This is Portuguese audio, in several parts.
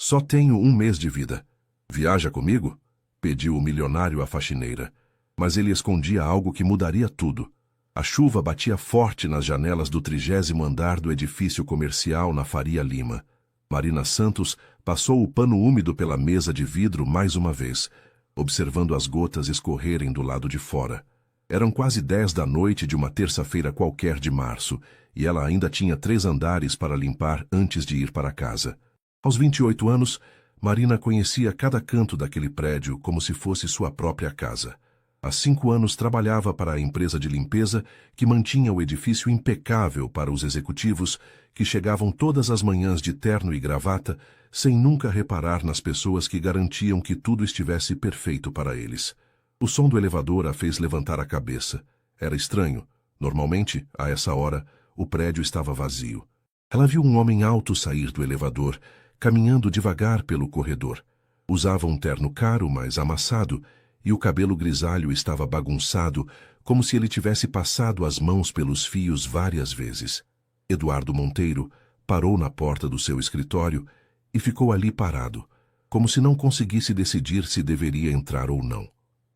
Só tenho um mês de vida. Viaja comigo? Pediu o milionário à faxineira. Mas ele escondia algo que mudaria tudo. A chuva batia forte nas janelas do 30º andar do edifício comercial na Faria Lima. Marina Santos passou o pano úmido pela mesa de vidro mais uma vez, observando as gotas escorrerem do lado de fora. Eram quase 10 da noite de uma terça-feira qualquer de março, e ela ainda tinha 3 andares para limpar antes de ir para casa. Aos 28 anos, Marina conhecia cada canto daquele prédio como se fosse sua própria casa. Há 5 anos trabalhava para a empresa de limpeza que mantinha o edifício impecável para os executivos que chegavam todas as manhãs de terno e gravata sem nunca reparar nas pessoas que garantiam que tudo estivesse perfeito para eles. O som do elevador a fez levantar a cabeça. Era estranho. Normalmente, a essa hora, o prédio estava vazio. Ela viu um homem alto sair do elevador, caminhando devagar pelo corredor. Usava um terno caro, mas amassado, e o cabelo grisalho estava bagunçado, como se ele tivesse passado as mãos pelos fios várias vezes. Eduardo Monteiro parou na porta do seu escritório e ficou ali parado, como se não conseguisse decidir se deveria entrar ou não.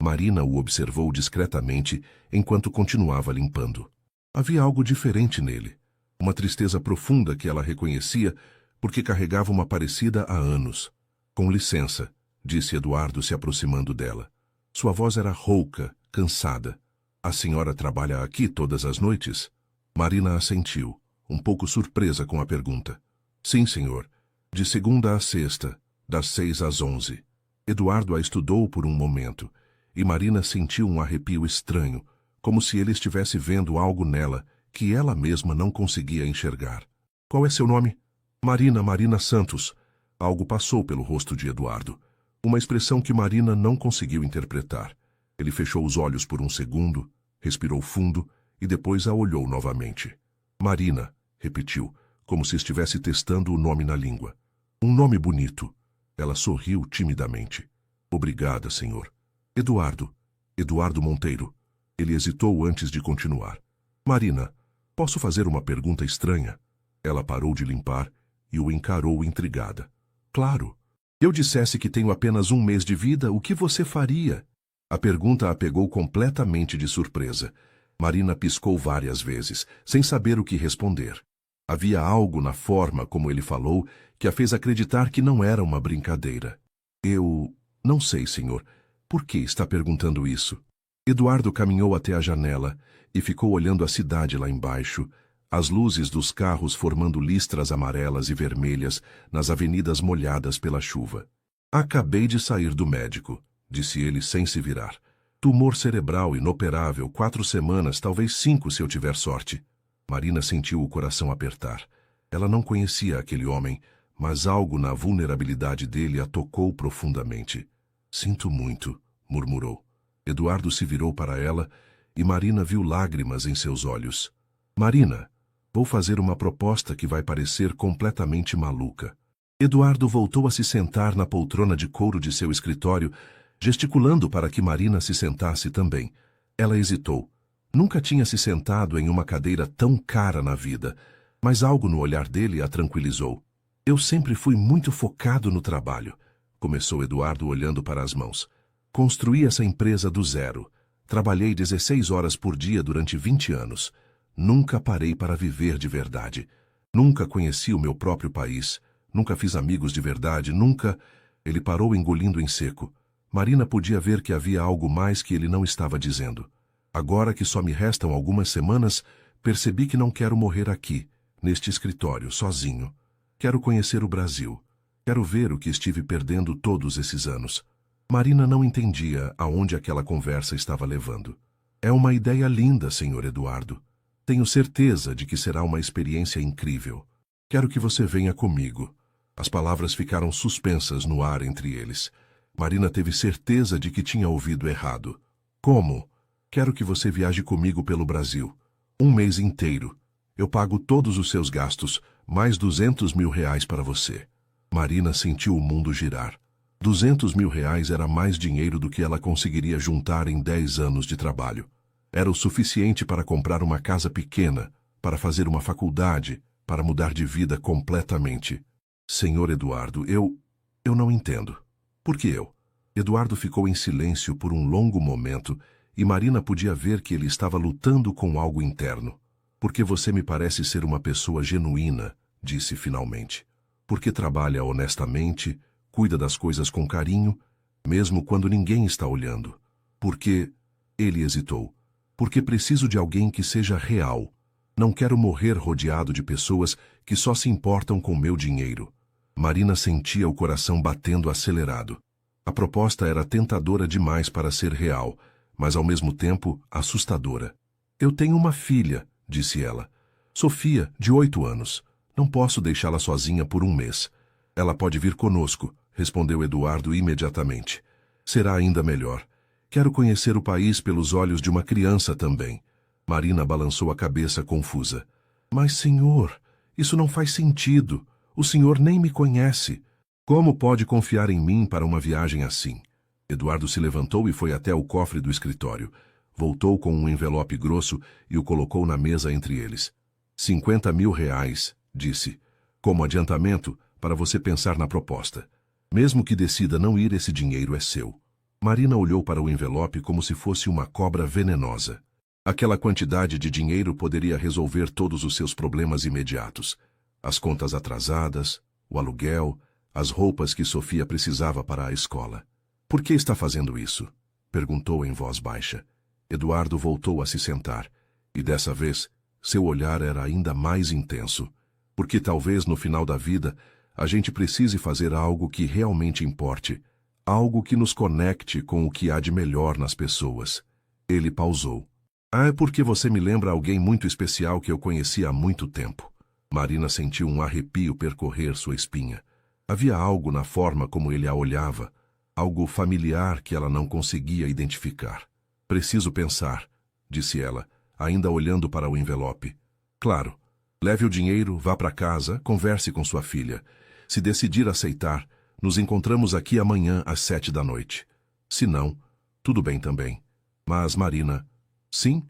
Marina o observou discretamente enquanto continuava limpando. Havia algo diferente nele, uma tristeza profunda que ela reconhecia porque carregava uma parecida há anos. Com licença, disse Eduardo se aproximando dela. Sua voz era rouca, cansada. A senhora trabalha aqui todas as noites? Marina assentiu, um pouco surpresa com a pergunta. Sim, senhor. De segunda a sexta, das 6 às 11. Eduardo a estudou por um momento, e Marina sentiu um arrepio estranho, como se ele estivesse vendo algo nela que ela mesma não conseguia enxergar. Qual é seu nome? Marina Santos. Algo passou pelo rosto de Eduardo. Uma expressão que Marina não conseguiu interpretar. Ele fechou os olhos por um segundo, respirou fundo e depois a olhou novamente. Marina, repetiu, como se estivesse testando o nome na língua. Um nome bonito. Ela sorriu timidamente. Obrigada, senhor. Eduardo Monteiro. Ele hesitou antes de continuar. Marina, posso fazer uma pergunta estranha? Ela parou de limpar e o encarou intrigada. Claro. Eu dissesse que tenho apenas um mês de vida, o que você faria? A pergunta a pegou completamente de surpresa. Marina piscou várias vezes, sem saber o que responder. Havia algo na forma como ele falou que a fez acreditar que não era uma brincadeira. Eu não sei, senhor. Por que está perguntando isso? Eduardo caminhou até a janela e ficou olhando a cidade lá embaixo, as luzes dos carros formando listras amarelas e vermelhas nas avenidas molhadas pela chuva. Acabei de sair do médico, disse ele sem se virar. Tumor cerebral inoperável, 4 semanas, talvez 5 se eu tiver sorte. Marina sentiu o coração apertar. Ela não conhecia aquele homem, mas algo na vulnerabilidade dele a tocou profundamente. Sinto muito, murmurou. Eduardo se virou para ela e Marina viu lágrimas em seus olhos. Marina, vou fazer uma proposta que vai parecer completamente maluca. Eduardo voltou a se sentar na poltrona de couro de seu escritório, gesticulando para que Marina se sentasse também. Ela hesitou. Nunca tinha se sentado em uma cadeira tão cara na vida, mas algo no olhar dele a tranquilizou. Eu sempre fui muito focado no trabalho, começou Eduardo olhando para as mãos. Construí essa empresa do zero. Trabalhei 16 horas por dia durante 20 anos. Nunca parei para viver de verdade. Nunca conheci o meu próprio país. Nunca fiz amigos de verdade. Nunca... Ele parou engolindo em seco. Marina podia ver que havia algo mais que ele não estava dizendo. Agora que só me restam algumas semanas, percebi que não quero morrer aqui, neste escritório, sozinho. Quero conhecer o Brasil. Quero ver o que estive perdendo todos esses anos. Marina não entendia aonde aquela conversa estava levando. É uma ideia linda, senhor Eduardo. Tenho certeza de que será uma experiência incrível. Quero que você venha comigo. As palavras ficaram suspensas no ar entre eles. Marina teve certeza de que tinha ouvido errado. Como? Quero que você viaje comigo pelo Brasil. 1 mês inteiro. Eu pago todos os seus gastos, mais 200 mil reais para você. Marina sentiu o mundo girar. 200 mil reais era mais dinheiro do que ela conseguiria juntar em 10 anos de trabalho. Era o suficiente para comprar uma casa pequena, para fazer uma faculdade, para mudar de vida completamente. Senhor Eduardo, Eu não entendo. Por que eu? Eduardo ficou em silêncio por um longo momento e Marina podia ver que ele estava lutando com algo interno. Porque você me parece ser uma pessoa genuína, disse finalmente. Porque trabalha honestamente, cuida das coisas com carinho, mesmo quando ninguém está olhando. Porque... Ele hesitou. Porque preciso de alguém que seja real. Não quero morrer rodeado de pessoas que só se importam com meu dinheiro. Marina sentia o coração batendo acelerado. A proposta era tentadora demais para ser real, mas ao mesmo tempo assustadora. Eu tenho uma filha, disse ela. Sofia, de 8 anos. Não posso deixá-la sozinha por um mês. Ela pode vir conosco, respondeu Eduardo imediatamente. Será ainda melhor. Quero conhecer o país pelos olhos de uma criança também. Marina balançou a cabeça confusa. Mas, senhor, isso não faz sentido. O senhor nem me conhece. Como pode confiar em mim para uma viagem assim? Eduardo se levantou e foi até o cofre do escritório. Voltou com um envelope grosso e o colocou na mesa entre eles. 50 mil reais, disse. Como adiantamento, para você pensar na proposta. Mesmo que decida não ir, esse dinheiro é seu. Marina olhou para o envelope como se fosse uma cobra venenosa. Aquela quantidade de dinheiro poderia resolver todos os seus problemas imediatos. As contas atrasadas, o aluguel, as roupas que Sofia precisava para a escola. Por que está fazendo isso? Perguntou em voz baixa. Eduardo voltou a se sentar, e dessa vez, seu olhar era ainda mais intenso. Porque talvez no final da vida, a gente precise fazer algo que realmente importe, algo que nos conecte com o que há de melhor nas pessoas. Ele pausou. É porque você me lembra alguém muito especial que eu conheci há muito tempo. Marina sentiu um arrepio percorrer sua espinha. Havia algo na forma como ele a olhava, algo familiar que ela não conseguia identificar. Preciso pensar, disse ela, ainda olhando para o envelope. Claro. Leve o dinheiro, vá para casa, converse com sua filha. Se decidir aceitar, nos encontramos aqui amanhã às 7 da noite. Se não, tudo bem também. Mas, Marina, sim,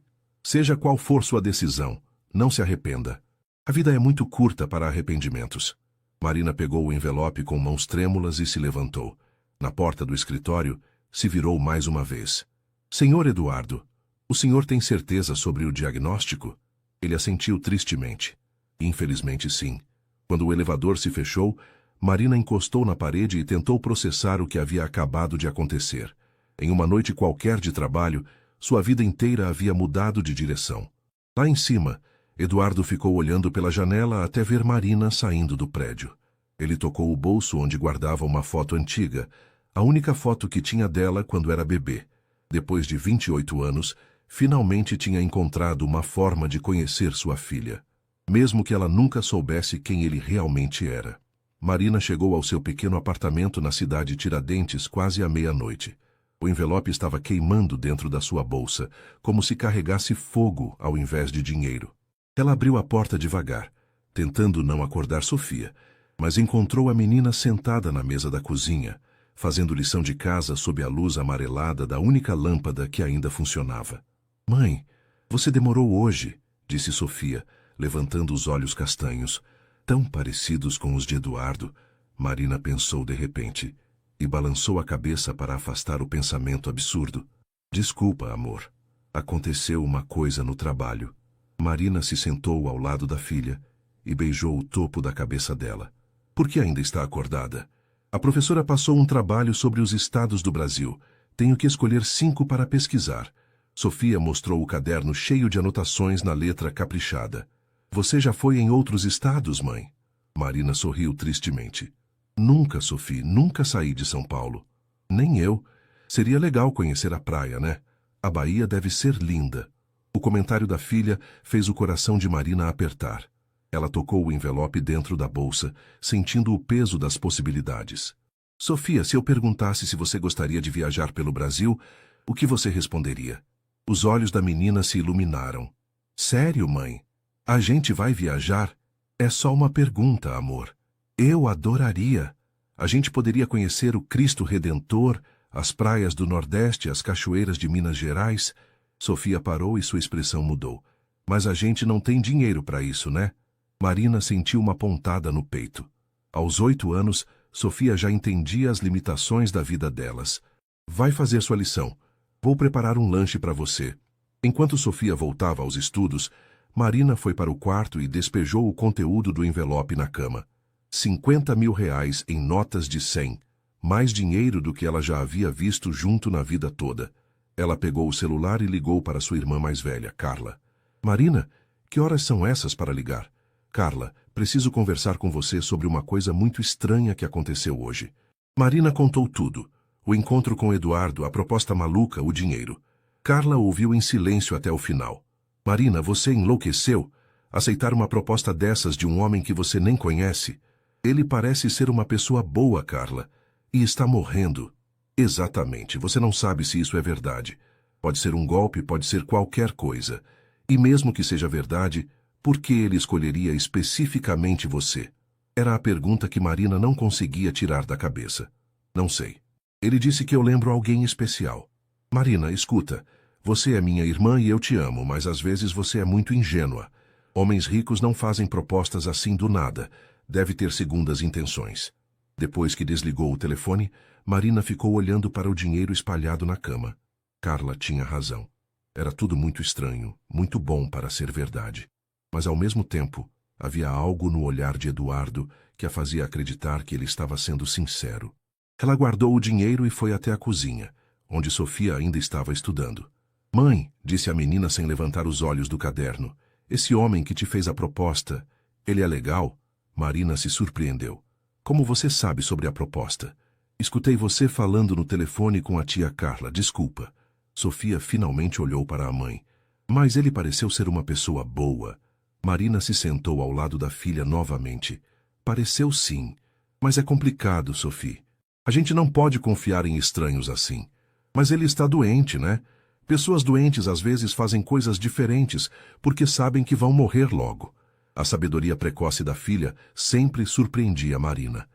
seja qual for sua decisão, não se arrependa. A vida é muito curta para arrependimentos. Marina pegou o envelope com mãos trêmulas e se levantou. Na porta do escritório, se virou mais uma vez. Senhor Eduardo, o senhor tem certeza sobre o diagnóstico? Ele assentiu tristemente. Infelizmente, sim. Quando o elevador se fechou, Marina encostou na parede e tentou processar o que havia acabado de acontecer. Em uma noite qualquer de trabalho, sua vida inteira havia mudado de direção. Lá em cima, Eduardo ficou olhando pela janela até ver Marina saindo do prédio. Ele tocou o bolso onde guardava uma foto antiga, a única foto que tinha dela quando era bebê. Depois de 28 anos, finalmente tinha encontrado uma forma de conhecer sua filha, mesmo que ela nunca soubesse quem ele realmente era. Marina chegou ao seu pequeno apartamento na cidade Tiradentes quase à meia-noite. O envelope estava queimando dentro da sua bolsa, como se carregasse fogo ao invés de dinheiro. Ela abriu a porta devagar, tentando não acordar Sofia, mas encontrou a menina sentada na mesa da cozinha, fazendo lição de casa sob a luz amarelada da única lâmpada que ainda funcionava. Mãe, você demorou hoje, disse Sofia, levantando os olhos castanhos, tão parecidos com os de Eduardo. Marina pensou de repente, e balançou a cabeça para afastar o pensamento absurdo. Desculpa, amor. Aconteceu uma coisa no trabalho. Marina se sentou ao lado da filha e beijou o topo da cabeça dela. Por que ainda está acordada? A professora passou um trabalho sobre os estados do Brasil. Tenho que escolher 5 para pesquisar. Sofia mostrou o caderno cheio de anotações na letra caprichada. Você já foi em outros estados, mãe? Marina sorriu tristemente. Nunca, Sofia, nunca saí de São Paulo. Nem eu. Seria legal conhecer a praia, né? A Bahia deve ser linda. O comentário da filha fez o coração de Marina apertar. Ela tocou o envelope dentro da bolsa, sentindo o peso das possibilidades. Sofia, se eu perguntasse se você gostaria de viajar pelo Brasil, o que você responderia? Os olhos da menina se iluminaram. Sério, mãe? A gente vai viajar? É só uma pergunta, amor. Eu adoraria. A gente poderia conhecer o Cristo Redentor, as praias do Nordeste, as cachoeiras de Minas Gerais. Sofia parou e sua expressão mudou. Mas a gente não tem dinheiro para isso, né? Marina sentiu uma pontada no peito. Aos 8 anos, Sofia já entendia as limitações da vida delas. Vai fazer sua lição. Vou preparar um lanche para você. Enquanto Sofia voltava aos estudos, Marina foi para o quarto e despejou o conteúdo do envelope na cama. 50 mil reais em notas de 100. Mais dinheiro do que ela já havia visto junto na vida toda. Ela pegou o celular e ligou para sua irmã mais velha, Carla. Marina, que horas são essas para ligar? Carla, preciso conversar com você sobre uma coisa muito estranha que aconteceu hoje. Marina contou tudo. O encontro com Eduardo, a proposta maluca, o dinheiro. Carla ouviu em silêncio até o final. Marina, você enlouqueceu? Aceitar uma proposta dessas de um homem que você nem conhece? Ele parece ser uma pessoa boa, Carla. E está morrendo. Exatamente, você não sabe se isso é verdade. Pode ser um golpe, pode ser qualquer coisa. E mesmo que seja verdade, por que ele escolheria especificamente você? Era a pergunta que Marina não conseguia tirar da cabeça. Não sei. Ele disse que eu lembro alguém especial. Marina, escuta. Você é minha irmã e eu te amo, mas às vezes você é muito ingênua. Homens ricos não fazem propostas assim do nada. Deve ter segundas intenções. Depois que desligou o telefone, Marina ficou olhando para o dinheiro espalhado na cama. Carla tinha razão. Era tudo muito estranho, muito bom para ser verdade. Mas ao mesmo tempo, havia algo no olhar de Eduardo que a fazia acreditar que ele estava sendo sincero. Ela guardou o dinheiro e foi até a cozinha, onde Sofia ainda estava estudando. Mãe, disse a menina sem levantar os olhos do caderno, esse homem que te fez a proposta, ele é legal? Marina se surpreendeu. Como você sabe sobre a proposta? Escutei você falando no telefone com a tia Carla, desculpa. Sofia finalmente olhou para a mãe. Mas ele pareceu ser uma pessoa boa. Marina se sentou ao lado da filha novamente. Pareceu sim. Mas é complicado, Sophie. A gente não pode confiar em estranhos assim. Mas ele está doente, né? Pessoas doentes às vezes fazem coisas diferentes porque sabem que vão morrer logo. A sabedoria precoce da filha sempre surpreendia Marina.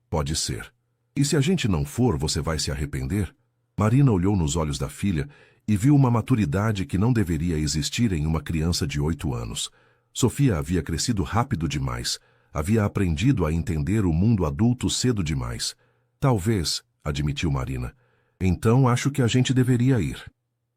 Pode ser. E se a gente não for, você vai se arrepender? Marina olhou nos olhos da filha e viu uma maturidade que não deveria existir em uma criança de 8 anos. Sofia havia crescido rápido demais. Havia aprendido a entender o mundo adulto cedo demais. Talvez, admitiu Marina. Então acho que a gente deveria ir.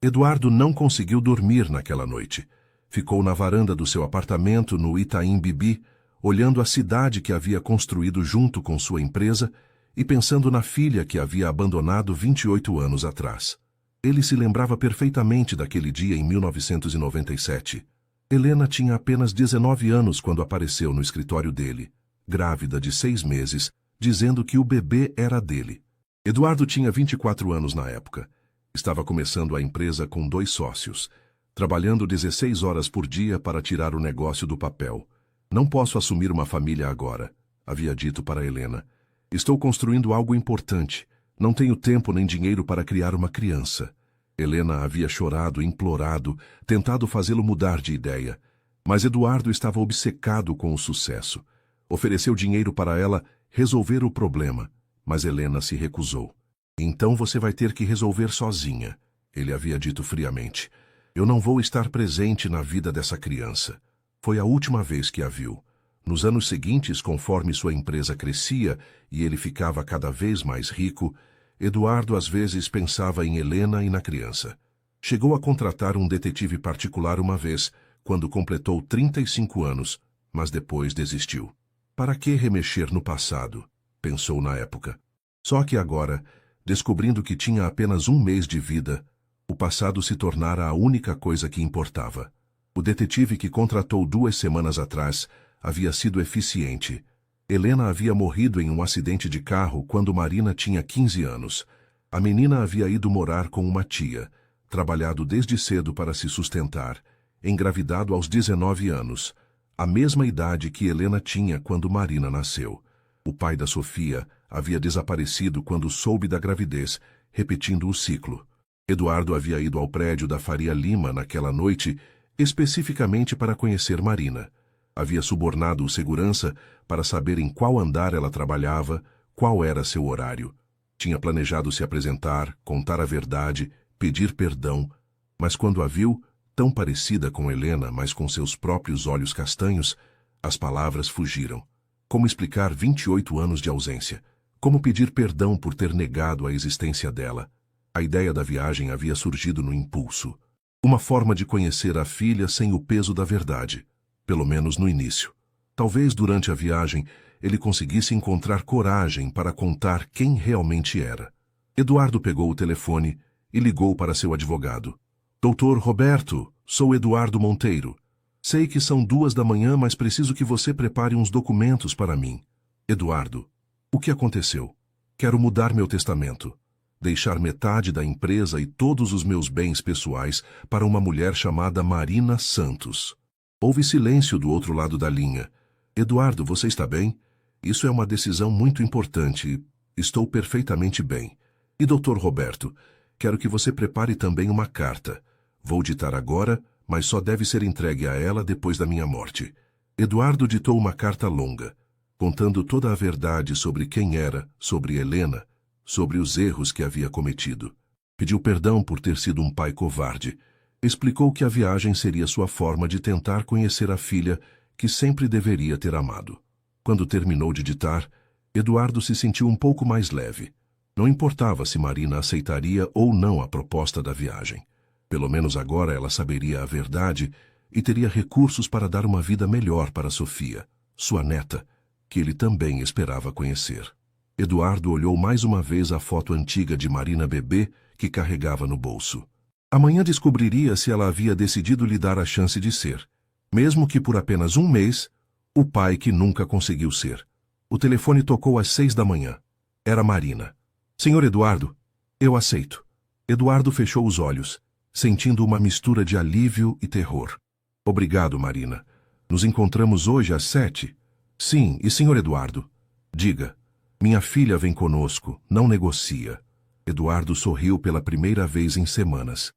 Eduardo não conseguiu dormir naquela noite. Ficou na varanda do seu apartamento no Itaim Bibi, olhando a cidade que havia construído junto com sua empresa e pensando na filha que havia abandonado 28 anos atrás. Ele se lembrava perfeitamente daquele dia em 1997. Helena tinha apenas 19 anos quando apareceu no escritório dele, grávida de 6 meses, dizendo que o bebê era dele. Eduardo tinha 24 anos na época. Estava começando a empresa com 2 sócios, trabalhando 16 horas por dia para tirar o negócio do papel. Não posso assumir uma família agora, havia dito para Helena. Estou construindo algo importante. Não tenho tempo nem dinheiro para criar uma criança. Helena havia chorado, implorado, tentado fazê-lo mudar de ideia. Mas Eduardo estava obcecado com o sucesso. Ofereceu dinheiro para ela resolver o problema, mas Helena se recusou. Então você vai ter que resolver sozinha, ele havia dito friamente. Eu não vou estar presente na vida dessa criança. Foi a última vez que a viu. Nos anos seguintes, conforme sua empresa crescia e ele ficava cada vez mais rico, Eduardo às vezes pensava em Helena e na criança. Chegou a contratar um detetive particular uma vez, quando completou 35 anos, mas depois desistiu. Para que remexer no passado? Pensou na época. Só que agora, descobrindo que tinha apenas 1 mês de vida, o passado se tornara a única coisa que importava. O detetive que contratou 2 semanas atrás havia sido eficiente. Helena havia morrido em um acidente de carro quando Marina tinha 15 anos. A menina havia ido morar com uma tia, trabalhado desde cedo para se sustentar, engravidado aos 19 anos, a mesma idade que Helena tinha quando Marina nasceu. O pai da Sofia havia desaparecido quando soube da gravidez, repetindo o ciclo. Eduardo havia ido ao prédio da Faria Lima naquela noite, especificamente para conhecer Marina. Havia subornado o segurança para saber em qual andar ela trabalhava, qual era seu horário. Tinha planejado se apresentar, contar a verdade, pedir perdão, mas quando a viu, tão parecida com Helena, mas com seus próprios olhos castanhos, as palavras fugiram. Como explicar 28 anos de ausência? Como pedir perdão por ter negado a existência dela? A ideia da viagem havia surgido no impulso. Uma forma de conhecer a filha sem o peso da verdade, pelo menos no início. Talvez durante a viagem ele conseguisse encontrar coragem para contar quem realmente era. Eduardo pegou o telefone e ligou para seu advogado. Doutor Roberto, sou Eduardo Monteiro. Sei que são 2 da manhã, mas preciso que você prepare uns documentos para mim. Eduardo, o que aconteceu? Quero mudar meu testamento. Deixar metade da empresa e todos os meus bens pessoais para uma mulher chamada Marina Santos. Houve silêncio do outro lado da linha. Eduardo, você está bem? Isso é uma decisão muito importante. Estou perfeitamente bem. E doutor Roberto, quero que você prepare também uma carta. Vou ditar agora, mas só deve ser entregue a ela depois da minha morte. Eduardo ditou uma carta longa, contando toda a verdade sobre quem era, sobre Helena, sobre os erros que havia cometido. Pediu perdão por ter sido um pai covarde. Explicou que a viagem seria sua forma de tentar conhecer a filha que sempre deveria ter amado. Quando terminou de ditar, Eduardo se sentiu um pouco mais leve. Não importava se Marina aceitaria ou não a proposta da viagem. Pelo menos agora ela saberia a verdade e teria recursos para dar uma vida melhor para Sofia, sua neta, que ele também esperava conhecer. Eduardo olhou mais uma vez a foto antiga de Marina bebê que carregava no bolso. Amanhã descobriria se ela havia decidido lhe dar a chance de ser, mesmo que por apenas 1 mês, o pai que nunca conseguiu ser. O telefone tocou às 6 da manhã. Era Marina. Senhor Eduardo, eu aceito. Eduardo fechou os olhos, sentindo uma mistura de alívio e terror. Obrigado, Marina. Nos encontramos hoje às 7? Sim, e senhor Eduardo? Diga. Minha filha vem conosco, não negocia. Eduardo sorriu pela primeira vez em semanas.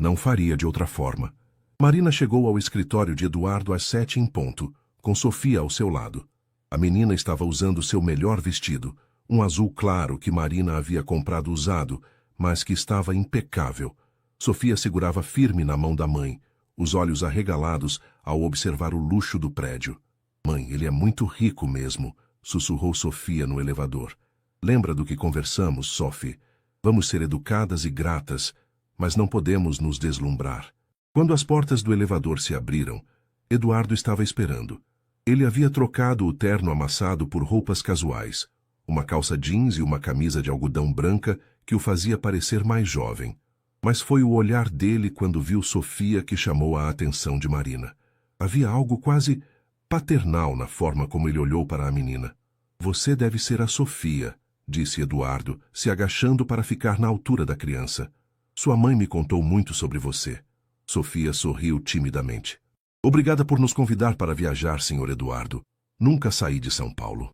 Não faria de outra forma. Marina chegou ao escritório de Eduardo às 7 em ponto, com Sofia ao seu lado. A menina estava usando seu melhor vestido, um azul claro que Marina havia comprado usado, mas que estava impecável. Sofia segurava firme na mão da mãe, os olhos arregalados ao observar o luxo do prédio. Mãe, ele é muito rico mesmo, sussurrou Sofia no elevador. Lembra do que conversamos, Sophie? Vamos ser educadas e gratas, mas não podemos nos deslumbrar. Quando as portas do elevador se abriram, Eduardo estava esperando. Ele havia trocado o terno amassado por roupas casuais, uma calça jeans e uma camisa de algodão branca que o fazia parecer mais jovem. Mas foi o olhar dele quando viu Sofia que chamou a atenção de Marina. Havia algo quase paternal na forma como ele olhou para a menina. Você deve ser a Sofia, disse Eduardo, se agachando para ficar na altura da criança. Sua mãe me contou muito sobre você. Sofia sorriu timidamente. Obrigada por nos convidar para viajar, senhor Eduardo. Nunca saí de São Paulo.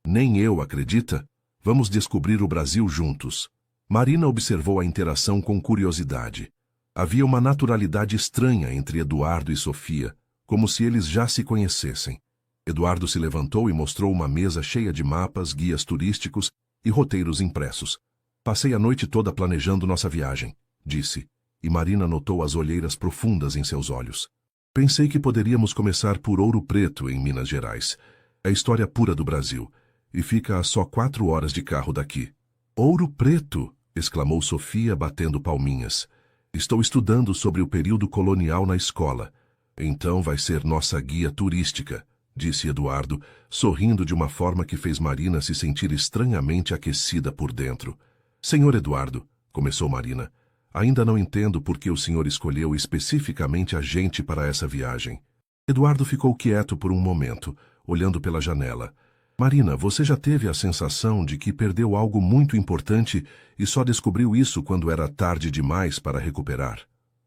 Nem eu, acredita? Vamos descobrir o Brasil juntos. Marina observou a interação com curiosidade. Havia uma naturalidade estranha entre Eduardo e Sofia, como se eles já se conhecessem. Eduardo se levantou e mostrou uma mesa cheia de mapas, guias turísticos e roteiros impressos. Passei a noite toda planejando nossa viagem, disse, e Marina notou as olheiras profundas em seus olhos. Pensei que poderíamos começar por Ouro Preto, em Minas Gerais. É a história pura do Brasil, e fica a só 4 horas de carro daqui. Ouro Preto! Exclamou Sofia, batendo palminhas. Estou estudando sobre o período colonial na escola. Então vai ser nossa guia turística, disse Eduardo, sorrindo de uma forma que fez Marina se sentir estranhamente aquecida por dentro. Senhor Eduardo, começou Marina, ainda não entendo por que o senhor escolheu especificamente a gente para essa viagem. Eduardo ficou quieto por um momento, olhando pela janela. Marina, você já teve a sensação de que perdeu algo muito importante e só descobriu isso quando era tarde demais para recuperar?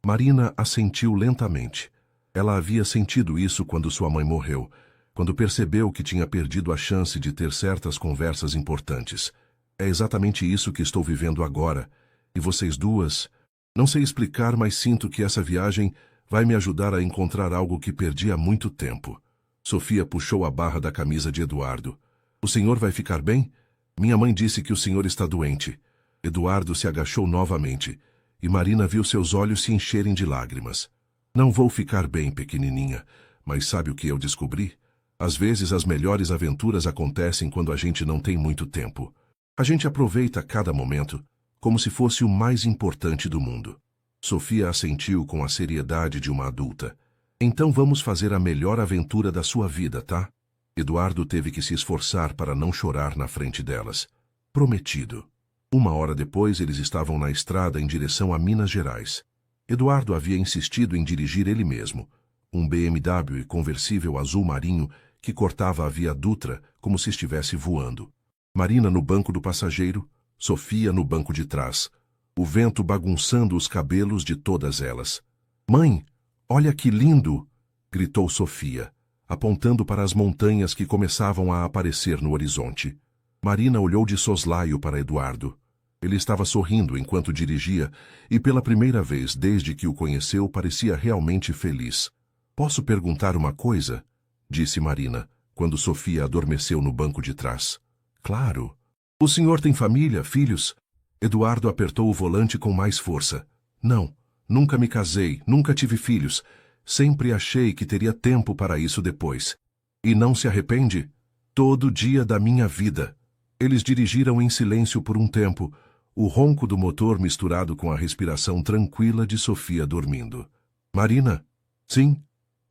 Marina assentiu lentamente. Ela havia sentido isso quando sua mãe morreu, quando percebeu que tinha perdido a chance de ter certas conversas importantes. É exatamente isso que estou vivendo agora. E vocês duas... Não sei explicar, mas sinto que essa viagem vai me ajudar a encontrar algo que perdi há muito tempo. Sofia puxou a barra da camisa de Eduardo. O senhor vai ficar bem? Minha mãe disse que o senhor está doente. Eduardo se agachou novamente, e Marina viu seus olhos se encherem de lágrimas. Não vou ficar bem, pequenininha, mas sabe o que eu descobri? Às vezes as melhores aventuras acontecem quando a gente não tem muito tempo. A gente aproveita cada momento como se fosse o mais importante do mundo. Sofia assentiu com a seriedade de uma adulta. Então vamos fazer a melhor aventura da sua vida, tá? Eduardo teve que se esforçar para não chorar na frente delas. Prometido. 1 hora depois eles estavam na estrada em direção a Minas Gerais. Eduardo havia insistido em dirigir ele mesmo. Um BMW conversível azul marinho que cortava a Via Dutra como se estivesse voando. Marina no banco do passageiro, Sofia no banco de trás. O vento bagunçando os cabelos de todas elas. "Mãe, olha que lindo!" gritou Sofia, apontando para as montanhas que começavam a aparecer no horizonte. Marina olhou de soslaio para Eduardo. Ele estava sorrindo enquanto dirigia e pela primeira vez desde que o conheceu parecia realmente feliz. "Posso perguntar uma coisa?" disse Marina, quando Sofia adormeceu no banco de trás. "Claro. O senhor tem família, filhos?" Eduardo apertou o volante com mais força. "Não, nunca me casei, nunca tive filhos. Sempre achei que teria tempo para isso depois." "E não se arrepende?" "Todo dia da minha vida." Eles dirigiram em silêncio por um tempo, o ronco do motor misturado com a respiração tranquila de Sofia dormindo. "Marina?" "Sim.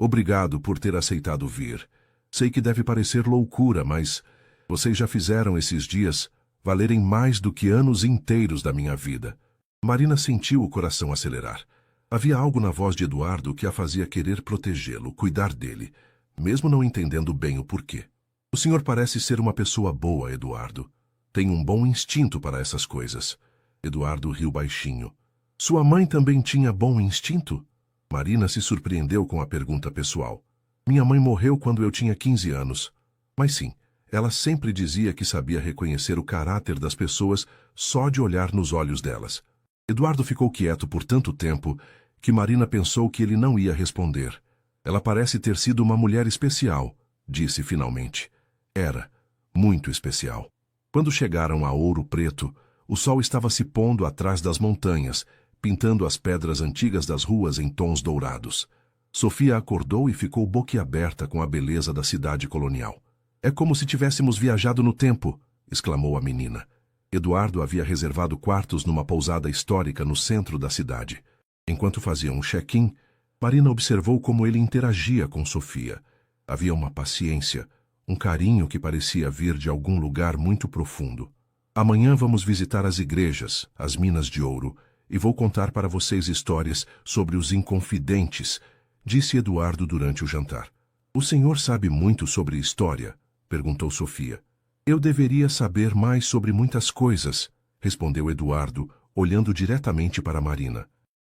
Obrigado por ter aceitado vir. Sei que deve parecer loucura, mas vocês já fizeram esses dias valerem mais do que anos inteiros da minha vida." Marina sentiu o coração acelerar. Havia algo na voz de Eduardo que a fazia querer protegê-lo, cuidar dele, mesmo não entendendo bem o porquê. "O senhor parece ser uma pessoa boa, Eduardo. Tem um bom instinto para essas coisas." Eduardo riu baixinho. "Sua mãe também tinha bom instinto?" Marina se surpreendeu com a pergunta pessoal. "Minha mãe morreu quando eu tinha 15 anos. Mas sim, ela sempre dizia que sabia reconhecer o caráter das pessoas só de olhar nos olhos delas." Eduardo ficou quieto por tanto tempo que Marina pensou que ele não ia responder. "Ela parece ter sido uma mulher especial", disse finalmente. Era, muito especial. Quando chegaram a Ouro Preto, o sol estava se pondo atrás das montanhas, pintando as pedras antigas das ruas em tons dourados. Sofia acordou e ficou boquiaberta com a beleza da cidade colonial. "É como se tivéssemos viajado no tempo", exclamou a menina. Eduardo havia reservado quartos numa pousada histórica no centro da cidade. Enquanto faziam um check-in, Marina observou como ele interagia com Sofia. Havia uma paciência, um carinho que parecia vir de algum lugar muito profundo. "Amanhã vamos visitar as igrejas, as minas de ouro, e vou contar para vocês histórias sobre os inconfidentes", disse Eduardo durante o jantar. "O senhor sabe muito sobre história?" perguntou Sofia. "Eu deveria saber mais sobre muitas coisas", respondeu Eduardo, olhando diretamente para Marina.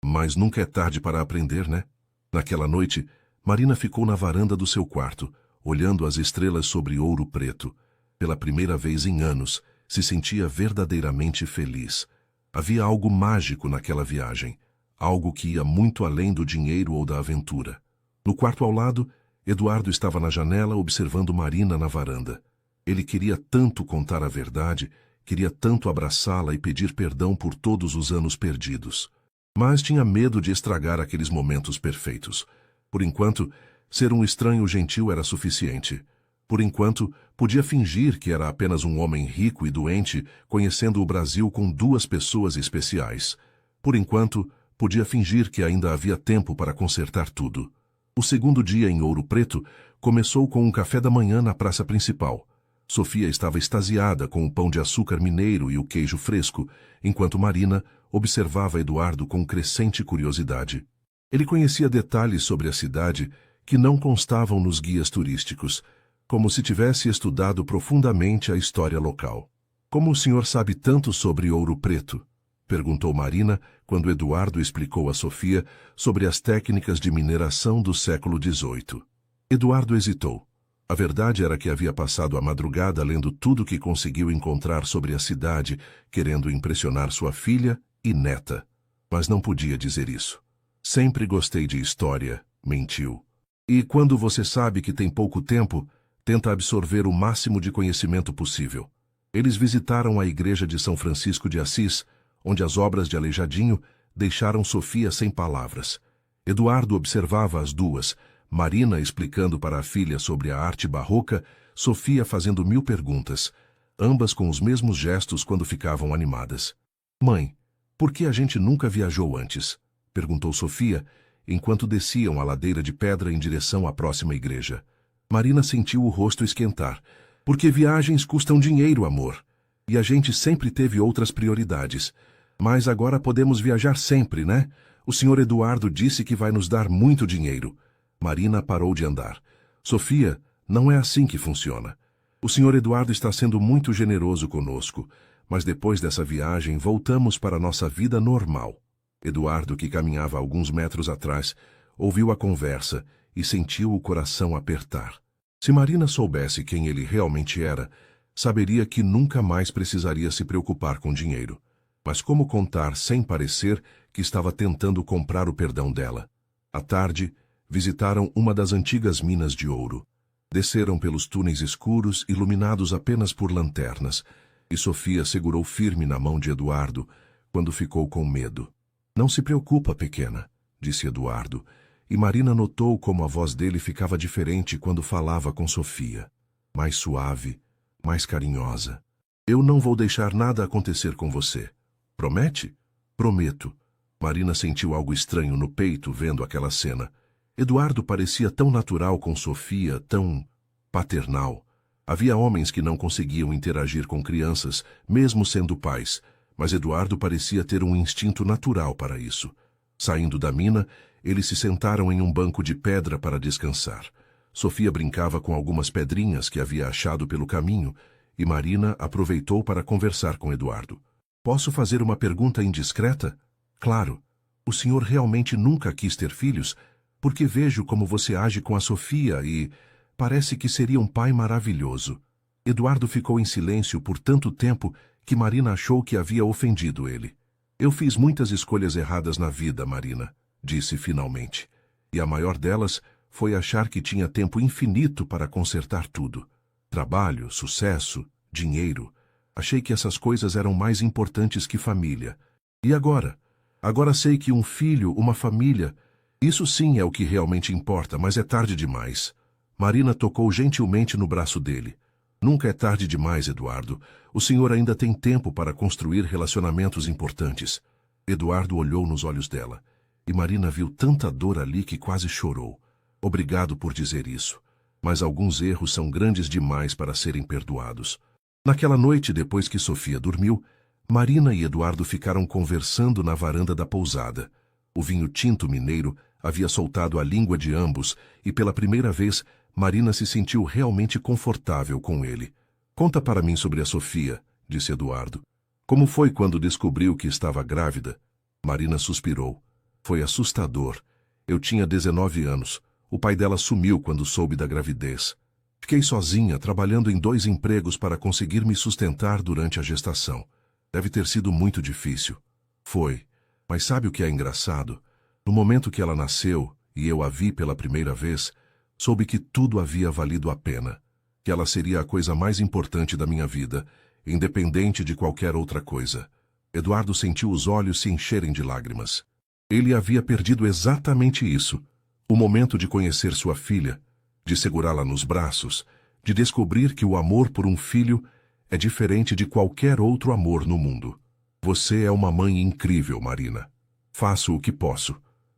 "Mas nunca é tarde para aprender, né?" Naquela noite, Marina ficou na varanda do seu quarto, olhando as estrelas sobre Ouro Preto. Pela primeira vez em anos, se sentia verdadeiramente feliz. Havia algo mágico naquela viagem, algo que ia muito além do dinheiro ou da aventura. No quarto ao lado, Eduardo estava na janela observando Marina na varanda. Ele queria tanto contar a verdade, queria tanto abraçá-la e pedir perdão por todos os anos perdidos. Mas tinha medo de estragar aqueles momentos perfeitos. Por enquanto, ser um estranho gentil era suficiente. Por enquanto, podia fingir que era apenas um homem rico e doente, conhecendo o Brasil com 2 pessoas especiais. Por enquanto, podia fingir que ainda havia tempo para consertar tudo. O segundo dia em Ouro Preto começou com um café da manhã na praça principal. Sofia estava extasiada com o pão de açúcar mineiro e o queijo fresco, enquanto Marina observava Eduardo com crescente curiosidade. Ele conhecia detalhes sobre a cidade que não constavam nos guias turísticos, como se tivesse estudado profundamente a história local. "Como o senhor sabe tanto sobre Ouro Preto?" perguntou Marina, quando Eduardo explicou a Sofia sobre as técnicas de mineração do século XVIII. Eduardo hesitou. A verdade era que havia passado a madrugada lendo tudo que conseguiu encontrar sobre a cidade, querendo impressionar sua filha e neta. Mas não podia dizer isso. "Sempre gostei de história", mentiu. "E quando você sabe que tem pouco tempo, tenta absorver o máximo de conhecimento possível." Eles visitaram a igreja de São Francisco de Assis, onde as obras de Aleijadinho deixaram Sofia sem palavras. Eduardo observava as duas, Marina explicando para a filha sobre a arte barroca, Sofia fazendo 1000 perguntas, ambas com os mesmos gestos quando ficavam animadas. Mãe, por que a gente nunca viajou antes? Perguntou Sofia, enquanto desciam a ladeira de pedra em direção à próxima igreja. Marina sentiu o rosto esquentar. Porque viagens custam dinheiro, amor. E a gente sempre teve outras prioridades. Mas agora podemos viajar sempre, né? O senhor Eduardo disse que vai nos dar muito dinheiro. Marina parou de andar. Sofia, não é assim que funciona. O senhor Eduardo está sendo muito generoso conosco, mas depois dessa viagem voltamos para nossa vida normal. Eduardo, que caminhava alguns metros atrás, ouviu a conversa e sentiu o coração apertar. Se Marina soubesse quem ele realmente era, saberia que nunca mais precisaria se preocupar com dinheiro. Mas como contar sem parecer que estava tentando comprar o perdão dela? À tarde, visitaram uma das antigas minas de ouro. Desceram pelos túneis escuros, iluminados apenas por lanternas, e Sofia segurou firme na mão de Eduardo, quando ficou com medo. Não se preocupa, pequena, disse Eduardo, e Marina notou como a voz dele ficava diferente quando falava com Sofia. Mais suave, mais carinhosa. Eu não vou deixar nada acontecer com você. Promete? Prometo. Marina sentiu algo estranho no peito vendo aquela cena. Eduardo parecia tão natural com Sofia, tão paternal. Havia homens que não conseguiam interagir com crianças, mesmo sendo pais, mas Eduardo parecia ter um instinto natural para isso. Saindo da mina, eles se sentaram em um banco de pedra para descansar. Sofia brincava com algumas pedrinhas que havia achado pelo caminho, e Marina aproveitou para conversar com Eduardo. Posso fazer uma pergunta indiscreta? Claro. O senhor realmente nunca quis ter filhos? Porque vejo como você age com a Sofia e parece que seria um pai maravilhoso. Eduardo ficou em silêncio por tanto tempo que Marina achou que havia ofendido ele. Eu fiz muitas escolhas erradas na vida, Marina, disse finalmente. E a maior delas foi achar que tinha tempo infinito para consertar tudo. Trabalho, sucesso, dinheiro. Achei que essas coisas eram mais importantes que família. E agora? Agora sei que um filho, uma família... Isso sim é o que realmente importa, mas é tarde demais. Marina tocou gentilmente no braço dele. Nunca é tarde demais, Eduardo. O senhor ainda tem tempo para construir relacionamentos importantes. Eduardo olhou nos olhos dela, e Marina viu tanta dor ali que quase chorou. Obrigado por dizer isso, mas alguns erros são grandes demais para serem perdoados. Naquela noite, depois que Sofia dormiu, Marina e Eduardo ficaram conversando na varanda da pousada. O vinho tinto mineiro havia soltado a língua de ambos e, pela primeira vez, Marina se sentiu realmente confortável com ele. Conta para mim sobre a Sofia, disse Eduardo. Como foi quando descobriu que estava grávida? Marina suspirou. Foi assustador. Eu tinha 19 anos. O pai dela sumiu quando soube da gravidez. Fiquei sozinha, trabalhando em 2 empregos para conseguir me sustentar durante a gestação. Deve ter sido muito difícil. Foi. Mas sabe o que é engraçado? No momento que ela nasceu, e eu a vi pela primeira vez, soube que tudo havia valido a pena, que ela seria a coisa mais importante da minha vida, independente de qualquer outra coisa. Eduardo sentiu os olhos se encherem de lágrimas. Ele havia perdido exatamente isso, o momento de conhecer sua filha, de segurá-la nos braços, de descobrir que o amor por um filho é diferente de qualquer outro amor no mundo. Você é uma mãe incrível, Marina. Faço o que posso.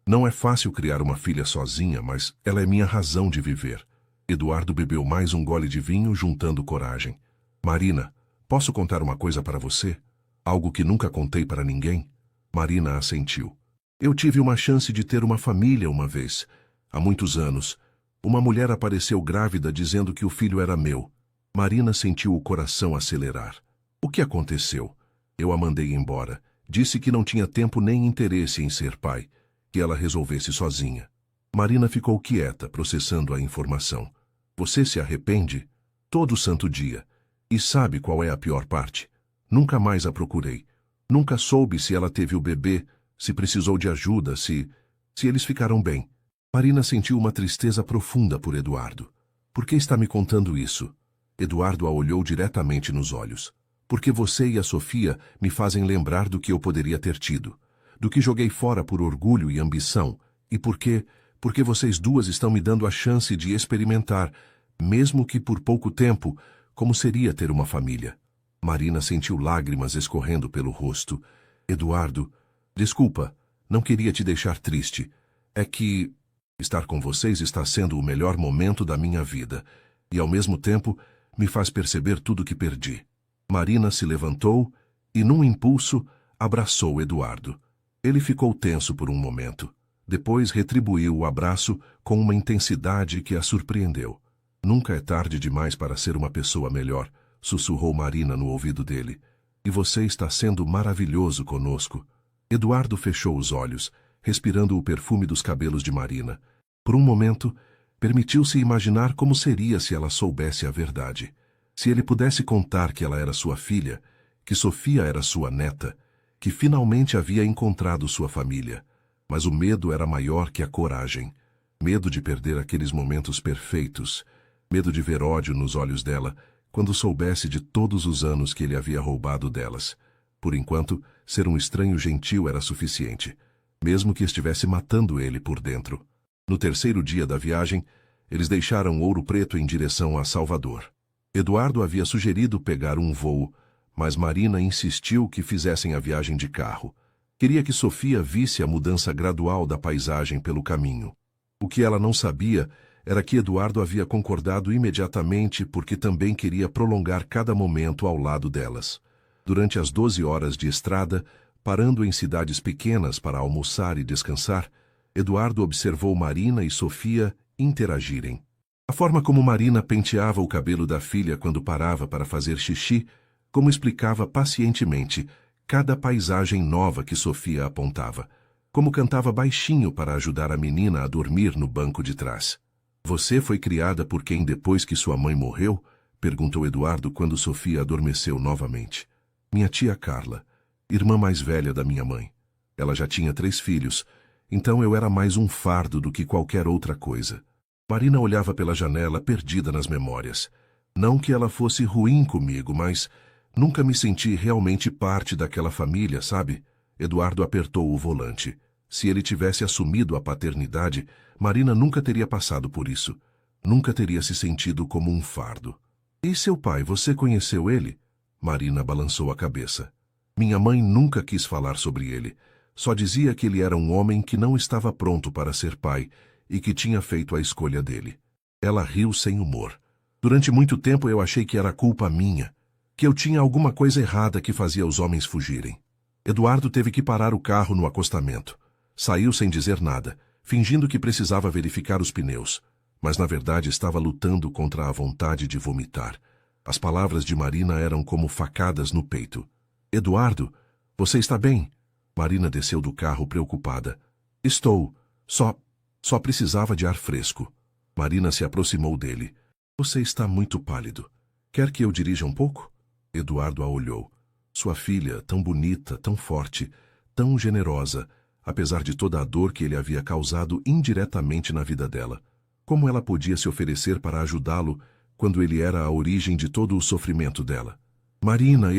Não é fácil criar uma filha sozinha, mas ela é minha razão de viver. Eduardo bebeu mais um gole de vinho, juntando coragem. Marina, posso contar uma coisa para você? Algo que nunca contei para ninguém? Marina assentiu. Eu tive uma chance de ter uma família uma vez. Há muitos anos. Uma mulher apareceu grávida dizendo que o filho era meu. Marina sentiu o coração acelerar. O que aconteceu? Eu a mandei embora. Disse que não tinha tempo nem interesse em ser pai, que ela resolvesse sozinha. Marina ficou quieta, processando a informação. Você se arrepende? Todo santo dia. E sabe qual é a pior parte? Nunca mais a procurei. Nunca soube se ela teve o bebê, se precisou de ajuda, se eles ficaram bem. Marina sentiu uma tristeza profunda por Eduardo. Por que está me contando isso? Eduardo a olhou diretamente nos olhos. Porque você e a Sofia me fazem lembrar do que eu poderia ter tido, do que joguei fora por orgulho e ambição, e porque porque vocês duas estão me dando a chance de experimentar, mesmo que por pouco tempo, como seria ter uma família. Marina sentiu lágrimas escorrendo pelo rosto. Eduardo, desculpa, não queria te deixar triste. É que estar com vocês está sendo o melhor momento da minha vida, e ao mesmo tempo me faz perceber tudo que perdi. Marina se levantou e, num impulso, abraçou Eduardo. Ele ficou tenso por um momento. Depois retribuiu o abraço com uma intensidade que a surpreendeu. Nunca é tarde demais para ser uma pessoa melhor, sussurrou Marina no ouvido dele. E você está sendo maravilhoso conosco. Eduardo fechou os olhos, respirando o perfume dos cabelos de Marina. Por um momento, permitiu-se imaginar como seria se ela soubesse a verdade. Se ele pudesse contar que ela era sua filha, que Sofia era sua neta, que finalmente havia encontrado sua família. Mas o medo era maior que a coragem. Medo de perder aqueles momentos perfeitos. Medo de ver ódio nos olhos dela, quando soubesse de todos os anos que ele havia roubado delas. Por enquanto, ser um estranho gentil era suficiente, mesmo que estivesse matando ele por dentro. No terceiro dia da viagem, eles deixaram Ouro Preto em direção a Salvador. Eduardo havia sugerido pegar um voo, mas Marina insistiu que fizessem a viagem de carro. Queria que Sofia visse a mudança gradual da paisagem pelo caminho. O que ela não sabia era que Eduardo havia concordado imediatamente porque também queria prolongar cada momento ao lado delas. Durante as 12 horas de estrada, parando em cidades pequenas para almoçar e descansar, Eduardo observou Marina e Sofia interagirem. A forma como Marina penteava o cabelo da filha quando parava para fazer xixi, como explicava pacientemente cada paisagem nova que Sofia apontava, como cantava baixinho para ajudar a menina a dormir no banco de trás. Você foi criada por quem depois que sua mãe morreu? Perguntou Eduardo quando Sofia adormeceu novamente. Minha tia Carla, irmã mais velha da minha mãe. Ela já tinha 3 filhos, então eu era mais um fardo do que qualquer outra coisa. Marina olhava pela janela, perdida nas memórias. Não que ela fosse ruim comigo, mas nunca me senti realmente parte daquela família, sabe? Eduardo apertou o volante. Se ele tivesse assumido a paternidade, Marina nunca teria passado por isso. Nunca teria se sentido como um fardo. E seu pai, você conheceu ele? Marina balançou a cabeça. Minha mãe nunca quis falar sobre ele. Só dizia que ele era um homem que não estava pronto para ser pai e que tinha feito a escolha dele. Ela riu sem humor. Durante muito tempo eu achei que era culpa minha, que eu tinha alguma coisa errada que fazia os homens fugirem. Eduardo teve que parar o carro no acostamento. Saiu sem dizer nada, fingindo que precisava verificar os pneus, mas na verdade estava lutando contra a vontade de vomitar. As palavras de Marina eram como facadas no peito. Eduardo, você está bem? Marina desceu do carro preocupada. Estou. Só precisava de ar fresco. Marina se aproximou dele. Você está muito pálido. Quer que eu dirija um pouco? Eduardo a olhou. Sua filha, tão bonita, tão forte, tão generosa, apesar de toda a dor que ele havia causado indiretamente na vida dela. Como ela podia se oferecer para ajudá-lo quando ele era a origem de todo o sofrimento dela? Marina,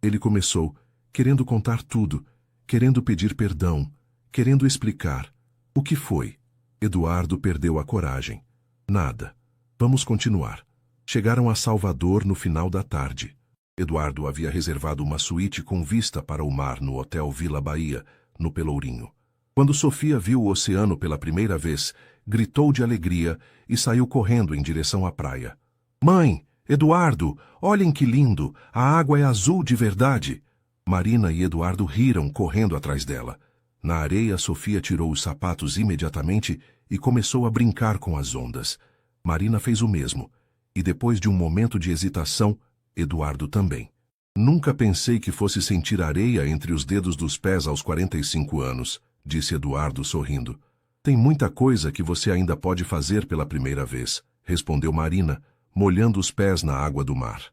Ele começou, querendo contar tudo, querendo pedir perdão, querendo explicar. O que foi? Eduardo perdeu a coragem. Nada. Vamos continuar. Chegaram a Salvador no final da tarde. Eduardo havia reservado uma suíte com vista para o mar no Hotel Vila Bahia, no Pelourinho. Quando Sofia viu o oceano pela primeira vez, gritou de alegria e saiu correndo em direção à praia. Mãe, Eduardo, olhem que lindo, a água é azul de verdade. Marina e Eduardo riram correndo atrás dela. Na areia, Sofia tirou os sapatos imediatamente e começou a brincar com as ondas. Marina fez o mesmo, e depois de um momento de hesitação, Eduardo também. Nunca pensei que fosse sentir areia entre os dedos dos pés aos 45 anos, disse Eduardo sorrindo. Tem muita coisa que você ainda pode fazer pela primeira vez, respondeu Marina, molhando os pés na água do mar.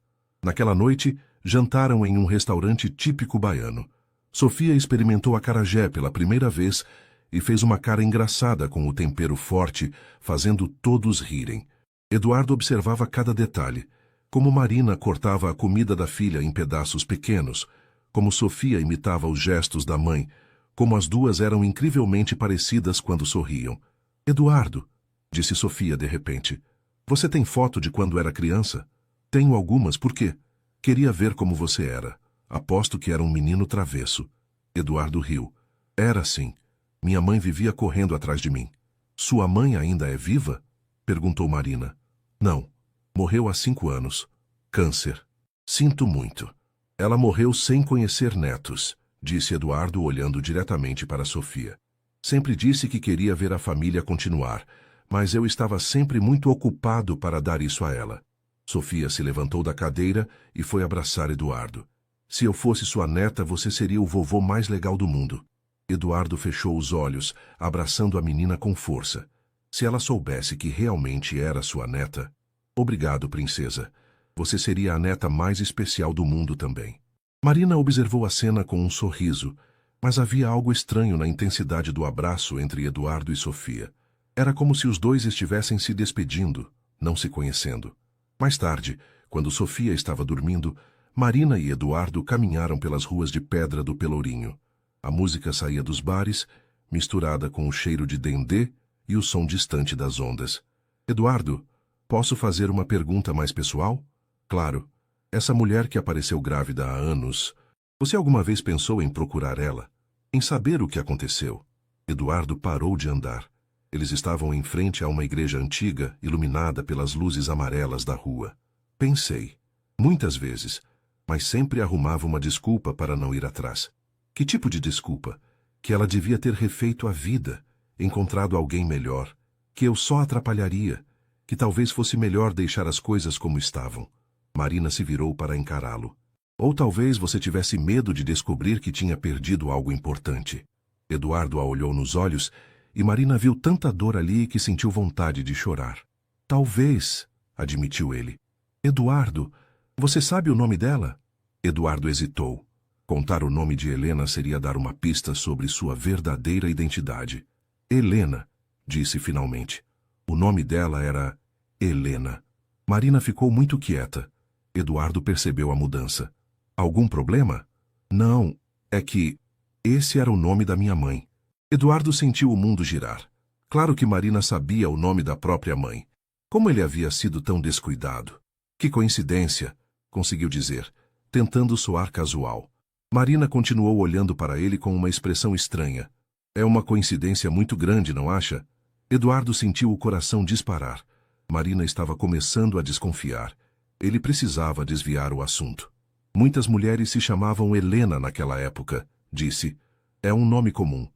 Naquela noite, jantaram em um restaurante típico baiano. Sofia experimentou acarajé pela primeira vez e fez uma cara engraçada com o tempero forte, fazendo todos rirem. Eduardo observava cada detalhe, como Marina cortava a comida da filha em pedaços pequenos, como Sofia imitava os gestos da mãe, como as duas eram incrivelmente parecidas quando sorriam. Eduardo, disse Sofia de repente, você tem foto de quando era criança? Tenho algumas, por quê? Queria ver como você era. Aposto que era um menino travesso. Eduardo riu. Era sim. Minha mãe vivia correndo atrás de mim. Sua mãe ainda é viva? Perguntou Marina. Não. Morreu há 5 anos. Câncer. Sinto muito. Ela morreu sem conhecer netos, disse Eduardo olhando diretamente para Sofia. Sempre disse que queria ver a família continuar, mas eu estava sempre muito ocupado para dar isso a ela. Sofia se levantou da cadeira e foi abraçar Eduardo. Se eu fosse sua neta, você seria o vovô mais legal do mundo. Eduardo fechou os olhos, abraçando a menina com força. Se ela soubesse que realmente era sua neta... Obrigado, princesa. Você seria a neta mais especial do mundo também. Marina observou a cena com um sorriso, mas havia algo estranho na intensidade do abraço entre Eduardo e Sofia. Era como se os dois estivessem se despedindo, não se conhecendo. Mais tarde, quando Sofia estava dormindo, Marina e Eduardo caminharam pelas ruas de pedra do Pelourinho. A música saía dos bares, misturada com o cheiro de dendê e o som distante das ondas. Eduardo, posso fazer uma pergunta mais pessoal? Claro. Essa mulher que apareceu grávida há anos, você alguma vez pensou em procurar ela? Em saber o que aconteceu? Eduardo parou de andar. Eles estavam em frente a uma igreja antiga, iluminada pelas luzes amarelas da rua. Pensei. Muitas vezes. Mas sempre arrumava uma desculpa para não ir atrás. Que tipo de desculpa? Que ela devia ter refeito a vida, encontrado alguém melhor, que eu só atrapalharia, que talvez fosse melhor deixar as coisas como estavam. Marina se virou para encará-lo. Ou talvez você tivesse medo de descobrir que tinha perdido algo importante. Eduardo a olhou nos olhos e Marina viu tanta dor ali que sentiu vontade de chorar. Talvez, admitiu ele. Eduardo, você sabe o nome dela? Eduardo hesitou. Contar o nome de Helena seria dar uma pista sobre sua verdadeira identidade. Helena, disse finalmente. O nome dela era Helena. Marina ficou muito quieta. Eduardo percebeu a mudança. Algum problema? Não, é que esse era o nome da minha mãe. Eduardo sentiu o mundo girar. Claro que Marina sabia o nome da própria mãe. Como ele havia sido tão descuidado? Que coincidência, conseguiu dizer, tentando soar casual. Marina continuou olhando para ele com uma expressão estranha. É uma coincidência muito grande, não acha? Eduardo sentiu o coração disparar. Marina estava começando a desconfiar. Ele precisava desviar o assunto. Muitas mulheres se chamavam Helena naquela época, disse. É um nome comum.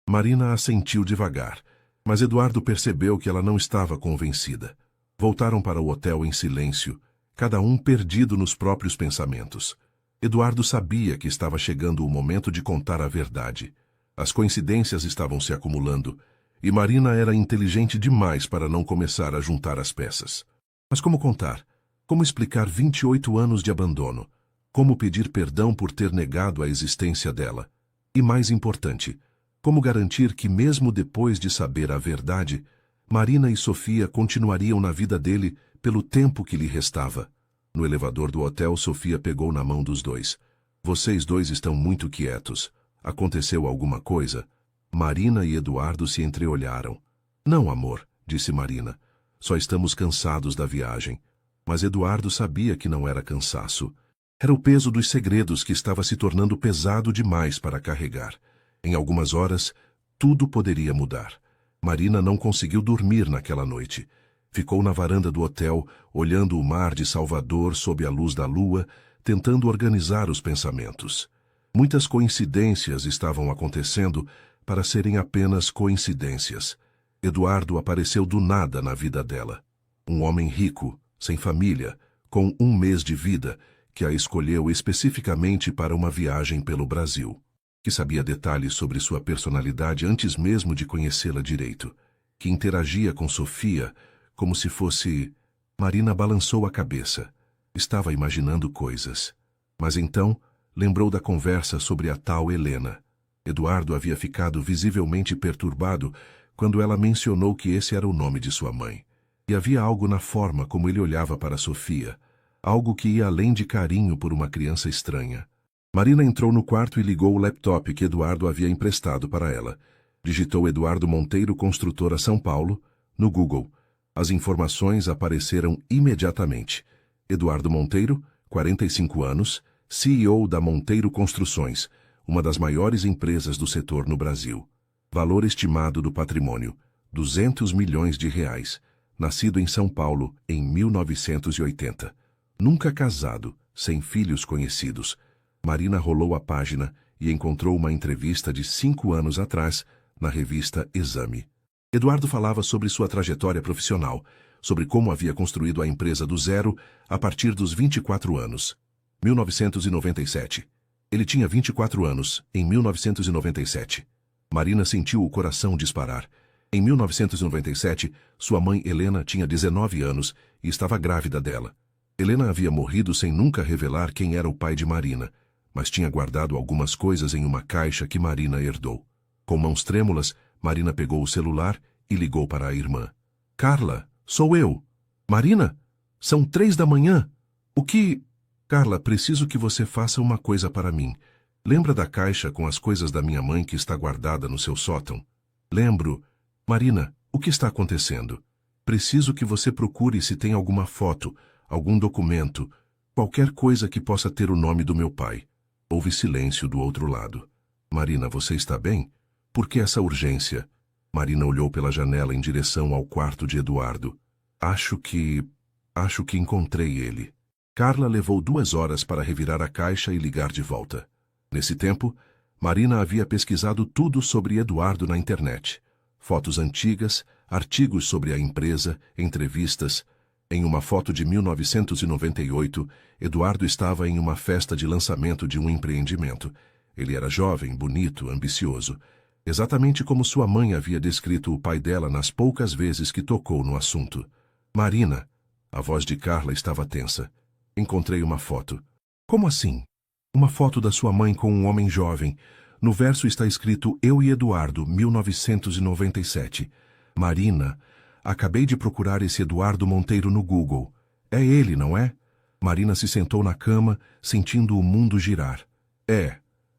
Marina assentiu devagar, mas Eduardo percebeu que ela não estava convencida. Voltaram para o hotel em silêncio, cada um perdido nos próprios pensamentos. Eduardo sabia que estava chegando o momento de contar a verdade. As coincidências estavam se acumulando, e Marina era inteligente demais para não começar a juntar as peças. Mas como contar? Como explicar 28 anos de abandono? Como pedir perdão por ter negado a existência dela? E mais importante, como garantir que mesmo depois de saber a verdade, Marina e Sofia continuariam na vida dele pelo tempo que lhe restava? No elevador do hotel, Sofia pegou na mão dos dois. Vocês dois estão muito quietos. Aconteceu alguma coisa? Marina e Eduardo se entreolharam. Não, amor, disse Marina. Só estamos cansados da viagem. Mas Eduardo sabia que não era cansaço. Era o peso dos segredos que estava se tornando pesado demais para carregar. Em algumas horas, tudo poderia mudar. Marina não conseguiu dormir naquela noite. Ficou na varanda do hotel, olhando o mar de Salvador sob a luz da lua, tentando organizar os pensamentos. Muitas coincidências estavam acontecendo para serem apenas coincidências. Eduardo apareceu do nada na vida dela. Um homem rico, sem família, com 1 mês de vida, que a escolheu especificamente para uma viagem pelo Brasil. Que sabia detalhes sobre sua personalidade antes mesmo de conhecê-la direito. Que interagia com Sofia como se fosse... Marina balançou a cabeça. Estava imaginando coisas. Mas então lembrou da conversa sobre a tal Helena. Eduardo havia ficado visivelmente perturbado quando ela mencionou que esse era o nome de sua mãe. E havia algo na forma como ele olhava para Sofia, algo que ia além de carinho por uma criança estranha. Marina entrou no quarto e ligou o laptop que Eduardo havia emprestado para ela. Digitou Eduardo Monteiro, construtora São Paulo, no Google. As informações apareceram imediatamente. Eduardo Monteiro, 45 anos, CEO da Monteiro Construções, uma das maiores empresas do setor no Brasil. Valor estimado do patrimônio, R$ 200 milhões. Nascido em São Paulo em 1980. Nunca casado, sem filhos conhecidos. Marina rolou a página e encontrou uma entrevista de 5 anos atrás na revista Exame. Eduardo falava sobre sua trajetória profissional, sobre como havia construído a empresa do zero a partir dos 24 anos. 1997. Ele tinha 24 anos, em 1997. Marina sentiu o coração disparar. Em 1997, sua mãe Helena tinha 19 anos e estava grávida dela. Helena havia morrido sem nunca revelar quem era o pai de Marina, mas tinha guardado algumas coisas em uma caixa que Marina herdou. Com mãos trêmulas, Marina pegou o celular e ligou para a irmã. Carla, sou eu. Marina? São 3 da manhã. O que... Carla, preciso que você faça uma coisa para mim. Lembra da caixa com as coisas da minha mãe que está guardada no seu sótão? Lembro. Marina, o que está acontecendo? Preciso que você procure se tem alguma foto, algum documento, qualquer coisa que possa ter o nome do meu pai. Houve silêncio do outro lado. Marina, você está bem? Por que essa urgência? Marina olhou pela janela em direção ao quarto de Eduardo. Acho que encontrei ele. Carla levou 2 horas para revirar a caixa e ligar de volta. Nesse tempo, Marina havia pesquisado tudo sobre Eduardo na internet. Fotos antigas, artigos sobre a empresa, entrevistas. Em uma foto de 1998, Eduardo estava em uma festa de lançamento de um empreendimento. Ele era jovem, bonito, ambicioso. Exatamente como sua mãe havia descrito o pai dela nas poucas vezes que tocou no assunto. Marina, a voz de Carla estava tensa. Encontrei uma foto. Como assim? Uma foto da sua mãe com um homem jovem. No verso está escrito Eu e Eduardo, 1997. Marina, acabei de procurar esse Eduardo Monteiro no Google. É ele, não é? Marina se sentou na cama, sentindo o mundo girar. É.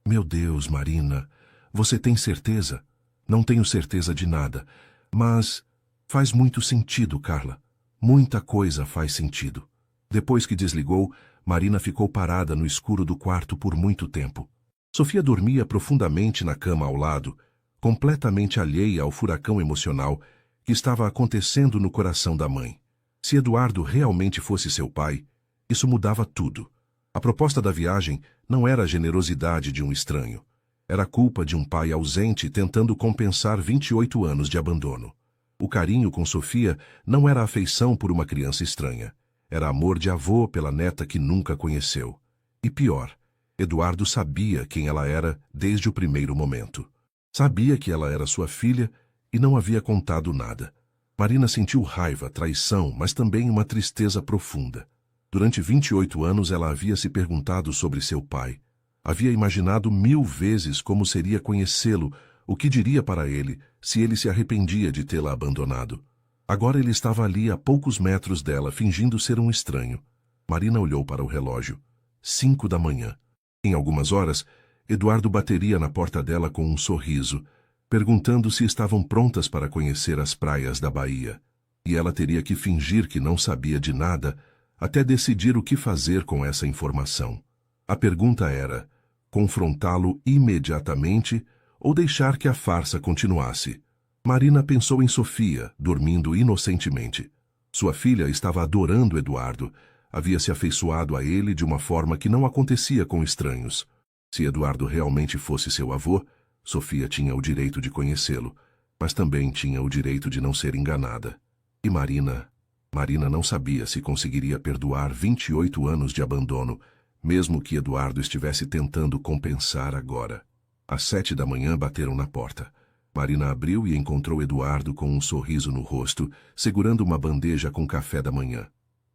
Meu Deus, Marina, você tem certeza? Não tenho certeza de nada, mas faz muito sentido, Carla. Muita coisa faz sentido. Depois que desligou, Marina ficou parada no escuro do quarto por muito tempo. Sofia dormia profundamente na cama ao lado, completamente alheia ao furacão emocional que estava acontecendo no coração da mãe. Se Eduardo realmente fosse seu pai, isso mudava tudo. A proposta da viagem não era a generosidade de um estranho. Era a culpa de um pai ausente tentando compensar 28 anos de abandono. O carinho com Sofia não era afeição por uma criança estranha. Era amor de avô pela neta que nunca conheceu. E pior, Eduardo sabia quem ela era desde o primeiro momento. Sabia que ela era sua filha e não havia contado nada. Marina sentiu raiva, traição, mas também uma tristeza profunda. Durante 28 anos ela havia se perguntado sobre seu pai. Havia imaginado 1000 vezes como seria conhecê-lo, o que diria para ele, se ele se arrependia de tê-la abandonado. Agora ele estava ali a poucos metros dela, fingindo ser um estranho. Marina olhou para o relógio. 5 da manhã. Em algumas horas, Eduardo bateria na porta dela com um sorriso, perguntando se estavam prontas para conhecer as praias da Bahia. E ela teria que fingir que não sabia de nada, até decidir o que fazer com essa informação. A pergunta era, confrontá-lo imediatamente ou deixar que a farsa continuasse? Marina pensou em Sofia, dormindo inocentemente. Sua filha estava adorando Eduardo, havia se afeiçoado a ele de uma forma que não acontecia com estranhos. Se Eduardo realmente fosse seu avô, Sofia tinha o direito de conhecê-lo, mas também tinha o direito de não ser enganada. E Marina não sabia se conseguiria perdoar 28 anos de abandono, mesmo que Eduardo estivesse tentando compensar agora. Às 7 da manhã bateram na porta. Marina abriu e encontrou Eduardo com um sorriso no rosto, segurando uma bandeja com café da manhã.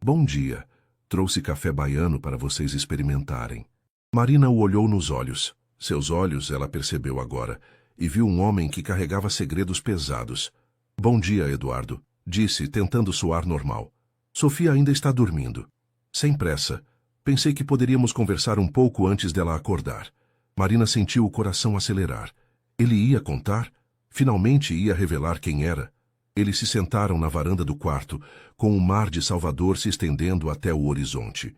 Bom dia. Trouxe café baiano para vocês experimentarem. Marina o olhou nos olhos. Seus olhos, ela percebeu agora, e viu um homem que carregava segredos pesados. Bom dia, Eduardo, disse, tentando soar normal. Sofia ainda está dormindo. Sem pressa. Pensei que poderíamos conversar um pouco antes dela acordar. Marina sentiu o coração acelerar. Ele ia contar? Finalmente ia revelar quem era. Eles se sentaram na varanda do quarto, com o mar de Salvador se estendendo até o horizonte.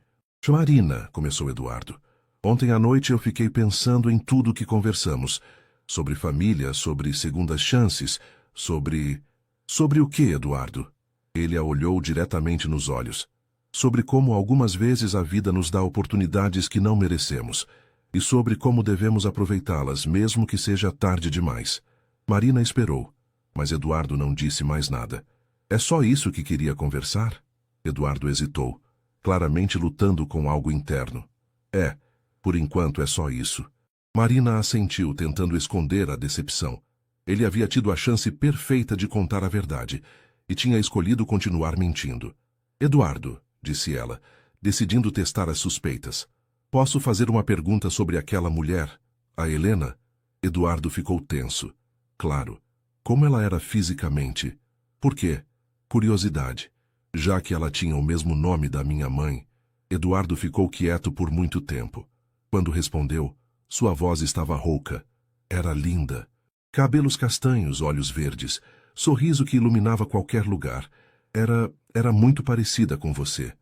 Marina, começou Eduardo. Ontem à noite eu fiquei pensando em tudo que conversamos. Sobre família, sobre segundas chances, sobre... Sobre o que, Eduardo? Ele a olhou diretamente nos olhos. Sobre como algumas vezes a vida nos dá oportunidades que não merecemos. E sobre como devemos aproveitá-las, mesmo que seja tarde demais. Marina esperou, mas Eduardo não disse mais nada. É só isso que queria conversar? Eduardo hesitou, claramente lutando com algo interno. É, por enquanto é só isso. Marina assentiu, tentando esconder a decepção. Ele havia tido a chance perfeita de contar a verdade, e tinha escolhido continuar mentindo. Eduardo, disse ela, decidindo testar as suspeitas. Posso fazer uma pergunta sobre aquela mulher, a Helena? Eduardo ficou tenso. Claro. Como ela era fisicamente? Por quê? Curiosidade. Já que ela tinha o mesmo nome da minha mãe. Eduardo ficou quieto por muito tempo. Quando respondeu, sua voz estava rouca. Era linda. Cabelos castanhos, olhos verdes, sorriso que iluminava qualquer lugar. Era muito parecida com você.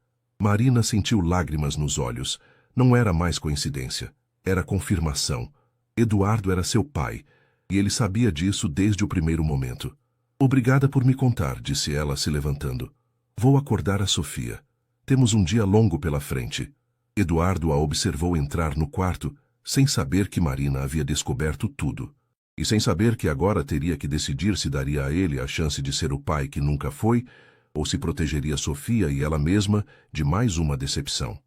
Marina sentiu lágrimas nos olhos. Não era mais coincidência. Era confirmação. Eduardo era seu pai, e ele sabia disso desde o primeiro momento. Obrigada por me contar, disse ela, se levantando. Vou acordar a Sofia. Temos um dia longo pela frente. Eduardo a observou entrar no quarto, sem saber que Marina havia descoberto tudo. E sem saber que agora teria que decidir se daria a ele a chance de ser o pai que nunca foi, ou se protegeria Sofia e ela mesma de mais uma decepção.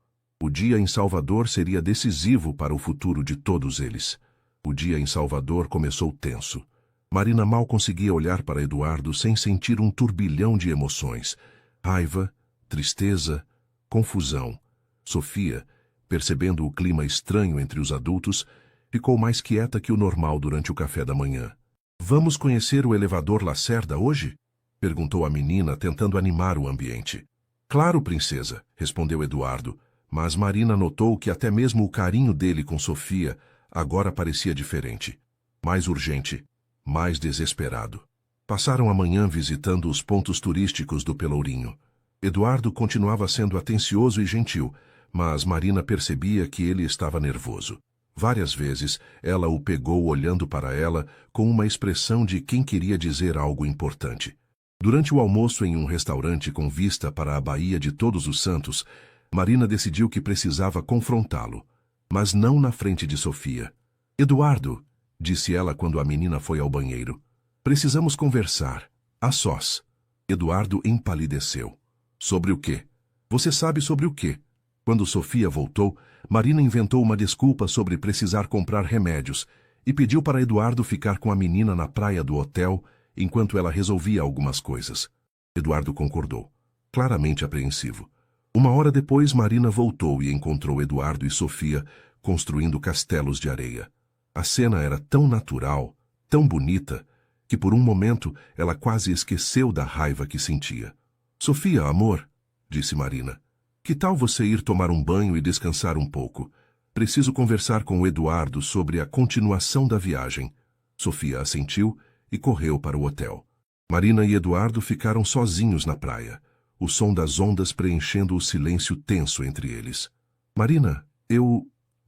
O dia em Salvador seria decisivo para o futuro de todos eles. O dia em Salvador começou tenso. Marina mal conseguia olhar para Eduardo sem sentir um turbilhão de emoções. Raiva, tristeza, confusão. Sofia, percebendo o clima estranho entre os adultos, ficou mais quieta que o normal durante o café da manhã. Vamos conhecer o elevador Lacerda hoje? Perguntou a menina, tentando animar o ambiente. Claro, princesa, respondeu Eduardo, mas Marina notou que até mesmo o carinho dele com Sofia agora parecia diferente. Mais urgente, mais desesperado. Passaram a manhã visitando os pontos turísticos do Pelourinho. Eduardo continuava sendo atencioso e gentil, mas Marina percebia que ele estava nervoso. Várias vezes, ela o pegou olhando para ela com uma expressão de quem queria dizer algo importante. Durante o almoço em um restaurante com vista para a Baía de Todos os Santos, Marina decidiu que precisava confrontá-lo, mas não na frente de Sofia. Eduardo, disse ela quando a menina foi ao banheiro, precisamos conversar, a sós. Eduardo empalideceu. Sobre o quê? Você sabe sobre o quê? Quando Sofia voltou, Marina inventou uma desculpa sobre precisar comprar remédios e pediu para Eduardo ficar com a menina na praia do hotel enquanto ela resolvia algumas coisas. Eduardo concordou, claramente apreensivo. Uma hora depois, Marina voltou e encontrou Eduardo e Sofia construindo castelos de areia. A cena era tão natural, tão bonita, que por um momento ela quase esqueceu da raiva que sentia. Sofia, amor, disse Marina, que tal você ir tomar um banho e descansar um pouco? Preciso conversar com o Eduardo sobre a continuação da viagem. Sofia assentiu e correu para o hotel. Marina e Eduardo ficaram sozinhos na praia, o som das ondas preenchendo o silêncio tenso entre eles. Marina,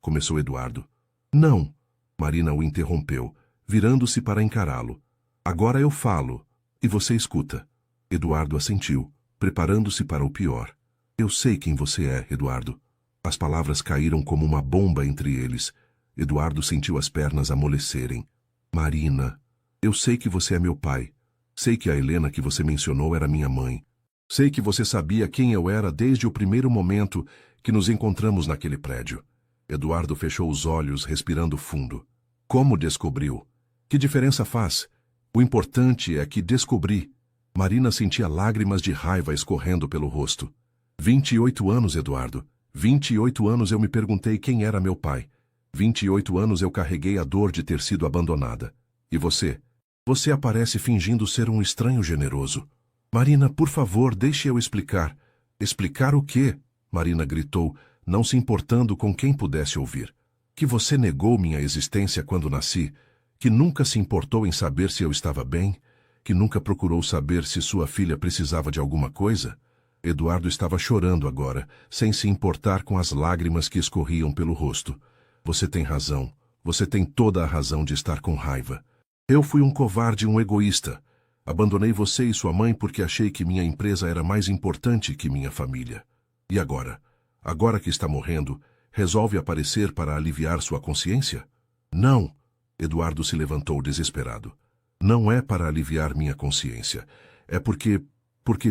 começou Eduardo. Não, Marina o interrompeu, virando-se para encará-lo. Agora eu falo, e você escuta. Eduardo assentiu, preparando-se para o pior. Eu sei quem você é, Eduardo. As palavras caíram como uma bomba entre eles. Eduardo sentiu as pernas amolecerem. Marina, eu sei que você é meu pai. Sei que a Helena que você mencionou era minha mãe. Sei que você sabia quem eu era desde o primeiro momento que nos encontramos naquele prédio. Eduardo fechou os olhos, respirando fundo. Como descobriu? Que diferença faz? O importante é que descobri. Marina sentia lágrimas de raiva escorrendo pelo rosto. 28 anos, Eduardo. 28 anos eu me perguntei quem era meu pai. 28 anos eu carreguei a dor de ter sido abandonada. E você? Você aparece fingindo ser um estranho generoso. Marina, por favor, deixe eu explicar. Explicar o quê? Marina gritou, não se importando com quem pudesse ouvir. Que você negou minha existência quando nasci. que nunca se importou em saber se eu estava bem, que nunca procurou saber se sua filha precisava de alguma coisa? Eduardo estava chorando agora, sem se importar com as lágrimas que escorriam pelo rosto. Você tem razão. Você tem toda a razão de estar com raiva. Eu fui um covarde e um egoísta. Abandonei você e sua mãe porque achei que minha empresa era mais importante que minha família. E agora? Agora que está morrendo, resolve aparecer para aliviar sua consciência? Não! Eduardo se levantou desesperado. Não é para aliviar minha consciência. É porque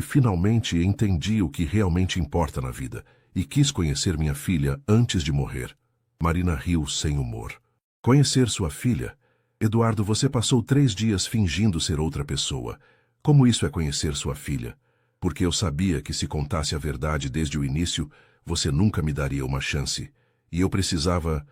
finalmente entendi o que realmente importa na vida e quis conhecer minha filha antes de morrer. Marina riu sem humor. Conhecer sua filha? Eduardo, você passou 3 dias fingindo ser outra pessoa. Como isso é conhecer sua filha? Porque eu sabia que se contasse a verdade desde o início, você nunca me daria uma chance. E eu precisava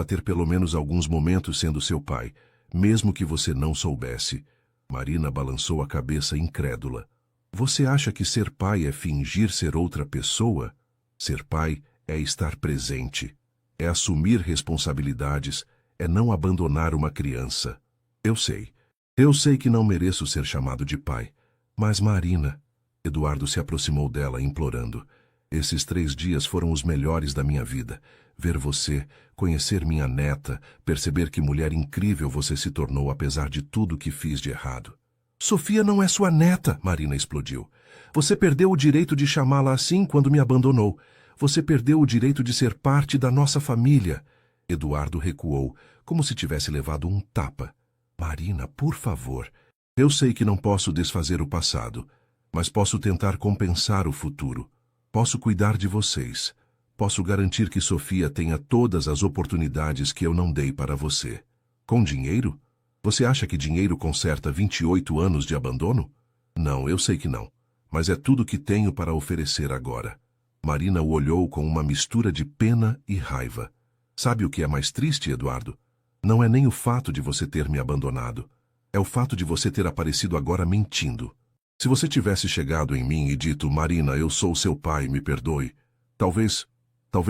ter pelo menos alguns momentos sendo seu pai, mesmo que você não soubesse. Marina balançou a cabeça incrédula. Você acha que ser pai é fingir ser outra pessoa? Ser pai é estar presente, é assumir responsabilidades, é não abandonar uma criança. Eu sei que não mereço ser chamado de pai. Mas Marina... Eduardo se aproximou dela, implorando. Esses 3 dias foram os melhores da minha vida. Ver você, conhecer minha neta, perceber que mulher incrível você se tornou apesar de tudo que fiz de errado. Sofia não é sua neta, Marina explodiu. Você perdeu o direito de chamá-la assim quando me abandonou. Você perdeu o direito de ser parte da nossa família. Eduardo recuou, como se tivesse levado um tapa. Marina, por favor. Eu sei que não posso desfazer o passado, mas posso tentar compensar o futuro. Posso cuidar de vocês. Posso garantir que Sofia tenha todas as oportunidades que eu não dei para você. Com dinheiro? Você acha que dinheiro conserta 28 anos de abandono? Não, eu sei que não. Mas é tudo que tenho para oferecer agora. Marina o olhou com uma mistura de pena e raiva. Sabe o que é mais triste, Eduardo? Não é nem o fato de você ter me abandonado. É o fato de você ter aparecido agora mentindo. Se você tivesse chegado em mim e dito, Marina, eu sou seu pai, me perdoe, talvez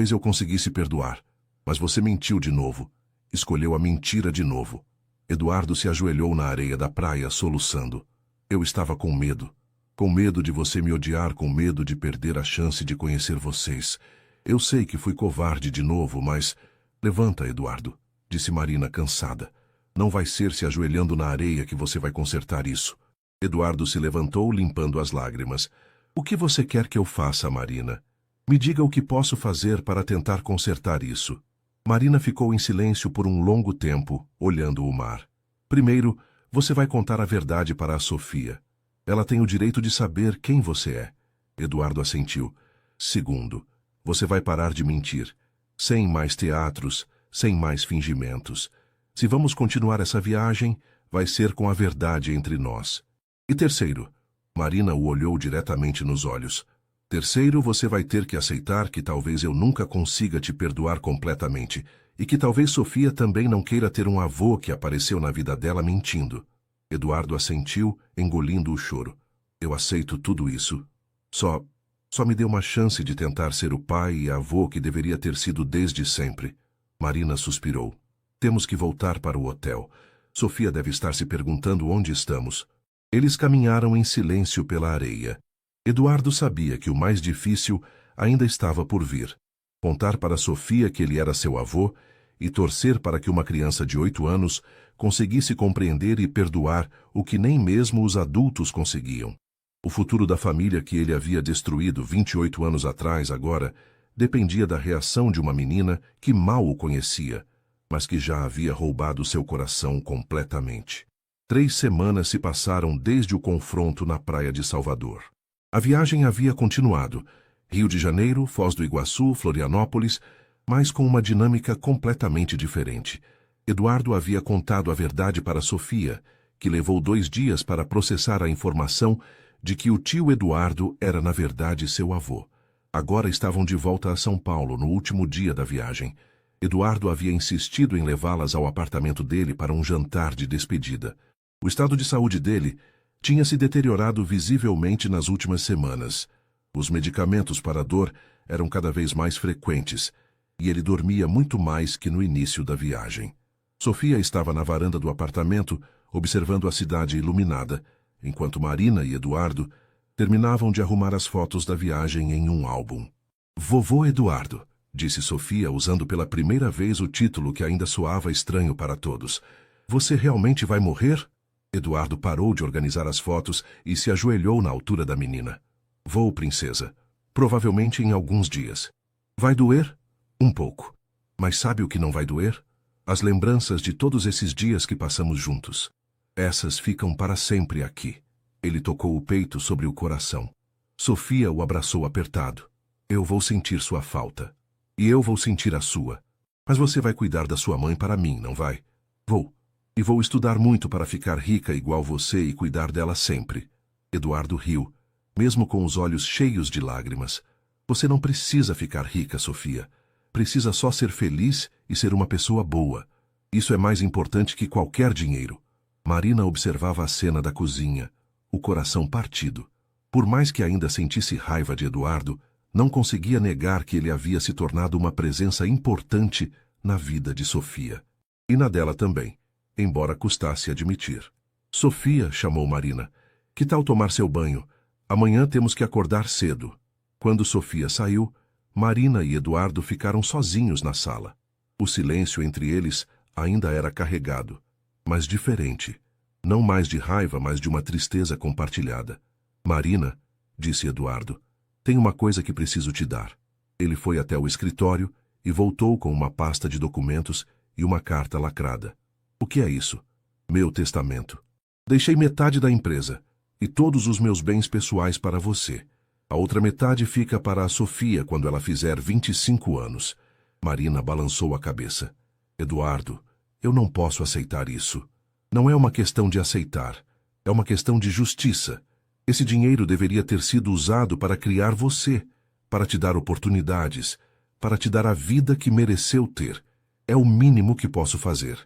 eu conseguisse perdoar. Mas você mentiu de novo. Escolheu a mentira de novo. Eduardo se ajoelhou na areia da praia, soluçando. Eu estava com medo. Com medo de você me odiar, com medo de perder a chance de conhecer vocês. Eu sei que fui covarde de novo, mas... Levanta, Eduardo, disse Marina, cansada. Não vai ser se ajoelhando na areia que você vai consertar isso. Eduardo se levantou, limpando as lágrimas. O que você quer que eu faça, Marina? Me diga o que posso fazer para tentar consertar isso. Marina ficou em silêncio por um longo tempo, olhando o mar. Primeiro, você vai contar a verdade para a Sofia. Ela tem o direito de saber quem você é. Eduardo assentiu. Segundo, você vai parar de mentir. Sem mais teatros, sem mais fingimentos. Se vamos continuar essa viagem, vai ser com a verdade entre nós. E terceiro, Marina o olhou diretamente nos olhos. Terceiro, você vai ter que aceitar que talvez eu nunca consiga te perdoar completamente e que talvez Sofia também não queira ter um avô que apareceu na vida dela mentindo. Eduardo assentiu, engolindo o choro. Eu aceito tudo isso. Só me dê uma chance de tentar ser o pai e avô que deveria ter sido desde sempre. Marina suspirou. Temos que voltar para o hotel. Sofia deve estar se perguntando onde estamos. Eles caminharam em silêncio pela areia. Eduardo sabia que o mais difícil ainda estava por vir. Contar para Sofia que ele era seu avô e torcer para que uma criança de 8 anos conseguisse compreender e perdoar o que nem mesmo os adultos conseguiam. O futuro da família que ele havia destruído 28 anos atrás agora dependia da reação de uma menina que mal o conhecia, mas que já havia roubado seu coração completamente. 3 semanas se passaram desde o confronto na praia de Salvador. A viagem havia continuado. Rio de Janeiro, Foz do Iguaçu, Florianópolis, mas com uma dinâmica completamente diferente. Eduardo havia contado a verdade para Sofia, que levou 2 dias para processar a informação de que o tio Eduardo era na verdade seu avô. Agora estavam de volta a São Paulo no último dia da viagem. Eduardo havia insistido em levá-las ao apartamento dele para um jantar de despedida. O estado de saúde dele tinha se deteriorado visivelmente nas últimas semanas. Os medicamentos para a dor eram cada vez mais frequentes, e ele dormia muito mais que no início da viagem. Sofia estava na varanda do apartamento, observando a cidade iluminada, enquanto Marina e Eduardo terminavam de arrumar as fotos da viagem em um álbum. Vovô Eduardo, disse Sofia, usando pela primeira vez o título que ainda soava estranho para todos. Você realmente vai morrer? Eduardo parou de organizar as fotos e se ajoelhou na altura da menina. Vou, princesa. Provavelmente em alguns dias. Vai doer? Um pouco. Mas sabe o que não vai doer? As lembranças de todos esses dias que passamos juntos. Essas ficam para sempre aqui. Ele tocou o peito sobre o coração. Sofia o abraçou apertado. Eu vou sentir sua falta. E eu vou sentir a sua. Mas você vai cuidar da sua mãe para mim, não vai? Vou. E vou estudar muito para ficar rica igual você e cuidar dela sempre. Eduardo riu, mesmo com os olhos cheios de lágrimas. Você não precisa ficar rica, Sofia. Precisa só ser feliz e ser uma pessoa boa. Isso é mais importante que qualquer dinheiro. Marina observava a cena da cozinha, o coração partido. Por mais que ainda sentisse raiva de Eduardo, não conseguia negar que ele havia se tornado uma presença importante na vida de Sofia. E na dela também, embora custasse admitir. Sofia, chamou Marina. Que tal tomar seu banho? Amanhã temos que acordar cedo. Quando Sofia saiu, Marina e Eduardo ficaram sozinhos na sala. O silêncio entre eles ainda era carregado, mas diferente. Não mais de raiva, mas de uma tristeza compartilhada. Marina, disse Eduardo, tem uma coisa que preciso te dar. Ele foi até o escritório e voltou com uma pasta de documentos e uma carta lacrada. O que é isso? Meu testamento. Deixei metade da empresa e todos os meus bens pessoais para você. A outra metade fica para a Sofia quando ela fizer 25 anos. Marina balançou a cabeça. Eduardo, eu não posso aceitar isso. Não é uma questão de aceitar. É uma questão de justiça. Esse dinheiro deveria ter sido usado para criar você, para te dar oportunidades, para te dar a vida que mereceu ter. É o mínimo que posso fazer.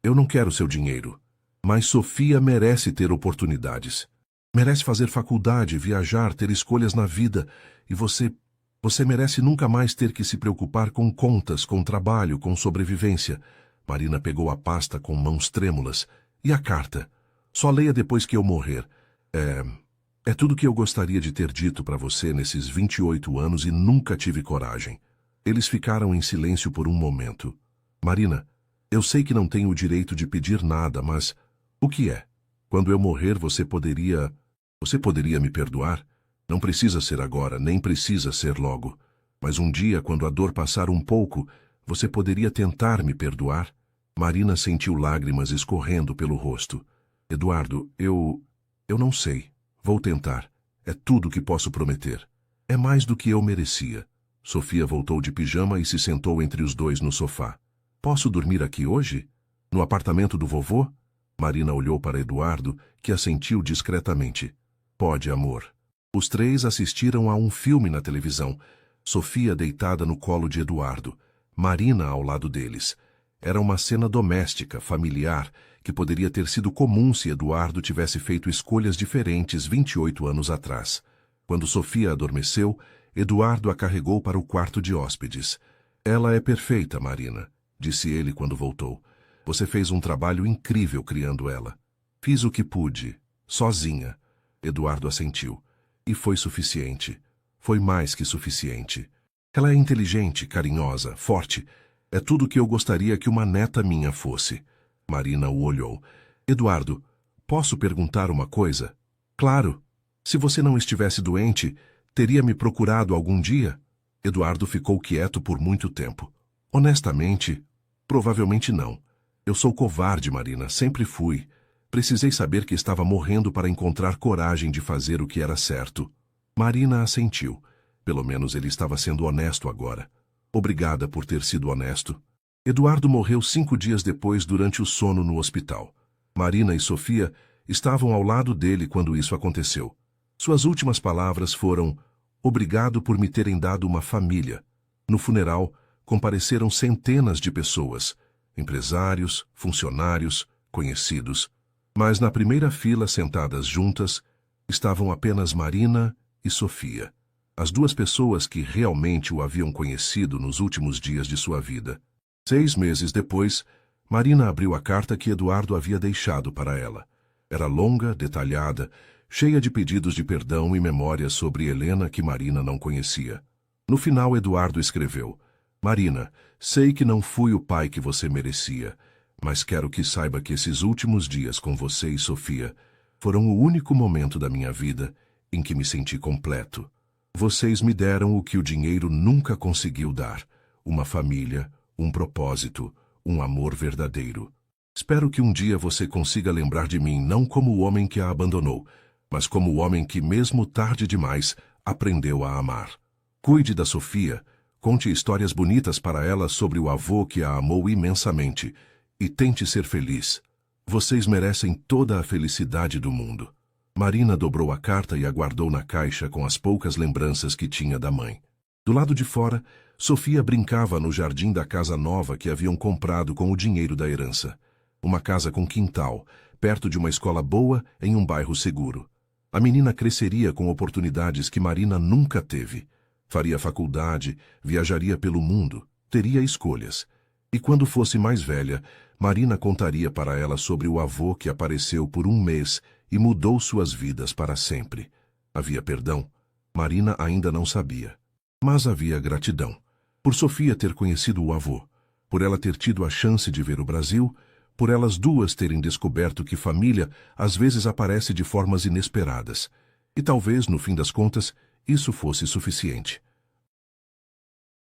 Eu não quero seu dinheiro. Mas Sofia merece ter oportunidades. Merece fazer faculdade, viajar, ter escolhas na vida. E você merece nunca mais ter que se preocupar com contas, com trabalho, com sobrevivência. Marina pegou a pasta com mãos trêmulas. E a carta? Só leia depois que eu morrer. É tudo que eu gostaria de ter dito para você nesses 28 anos e nunca tive coragem. Eles ficaram em silêncio por um momento. Marina, eu sei que não tenho o direito de pedir nada, mas o que é? Quando eu morrer, você poderia me perdoar? Não precisa ser agora, nem precisa ser logo. Mas um dia, quando a dor passar um pouco, você poderia tentar me perdoar? Marina sentiu lágrimas escorrendo pelo rosto. Eduardo, eu não sei. Vou tentar. É tudo que posso prometer. É mais do que eu merecia. Sofia voltou de pijama e se sentou entre os dois no sofá. Posso dormir aqui hoje? No apartamento do vovô? Marina olhou para Eduardo, que assentiu discretamente. Pode, amor. Os três assistiram a um filme na televisão. Sofia deitada no colo de Eduardo. Marina ao lado deles. Era uma cena doméstica, familiar, que poderia ter sido comum se Eduardo tivesse feito escolhas diferentes 28 anos atrás. Quando Sofia adormeceu, Eduardo a carregou para o quarto de hóspedes. Ela é perfeita, Marina, disse ele quando voltou. Você fez um trabalho incrível criando ela. Fiz o que pude, sozinha. Eduardo assentiu. E foi suficiente. Foi mais que suficiente. Ela é inteligente, carinhosa, forte. É tudo o que eu gostaria que uma neta minha fosse. Marina o olhou. Eduardo, posso perguntar uma coisa? Claro. Se você não estivesse doente, teria me procurado algum dia? Eduardo ficou quieto por muito tempo. Honestamente, provavelmente não. Eu sou covarde, Marina, sempre fui. Precisei saber que estava morrendo para encontrar coragem de fazer o que era certo. Marina assentiu. Pelo menos ele estava sendo honesto agora. Obrigada por ter sido honesto. Eduardo morreu 5 dias depois durante o sono no hospital. Marina e Sofia estavam ao lado dele quando isso aconteceu. Suas últimas palavras foram: obrigado por me terem dado uma família. No funeral, compareceram centenas de pessoas, empresários, funcionários, conhecidos. Mas na primeira fila, sentadas juntas, estavam apenas Marina e Sofia. As duas pessoas que realmente o haviam conhecido nos últimos dias de sua vida. 6 meses depois, Marina abriu a carta que Eduardo havia deixado para ela. Era longa, detalhada, cheia de pedidos de perdão e memórias sobre Helena que Marina não conhecia. No final, Eduardo escreveu: Marina, sei que não fui o pai que você merecia, mas quero que saiba que esses últimos dias com você e Sofia foram o único momento da minha vida em que me senti completo. Vocês me deram o que o dinheiro nunca conseguiu dar: uma família, um propósito, um amor verdadeiro. Espero que um dia você consiga lembrar de mim não como o homem que a abandonou, mas como o homem que, mesmo tarde demais, aprendeu a amar. Cuide da Sofia, conte histórias bonitas para ela sobre o avô que a amou imensamente e tente ser feliz. Vocês merecem toda a felicidade do mundo. Marina dobrou a carta e a guardou na caixa com as poucas lembranças que tinha da mãe. Do lado de fora, Sofia brincava no jardim da casa nova que haviam comprado com o dinheiro da herança. Uma casa com quintal, perto de uma escola boa em um bairro seguro. A menina cresceria com oportunidades que Marina nunca teve. Faria faculdade, viajaria pelo mundo, teria escolhas. E quando fosse mais velha, Marina contaria para ela sobre o avô que apareceu por um mês e mudou suas vidas para sempre. Havia perdão? Marina ainda não sabia. Mas havia gratidão. Por Sofia ter conhecido o avô, por ela ter tido a chance de ver o Brasil, por elas duas terem descoberto que família às vezes aparece de formas inesperadas. E talvez, no fim das contas, isso fosse suficiente.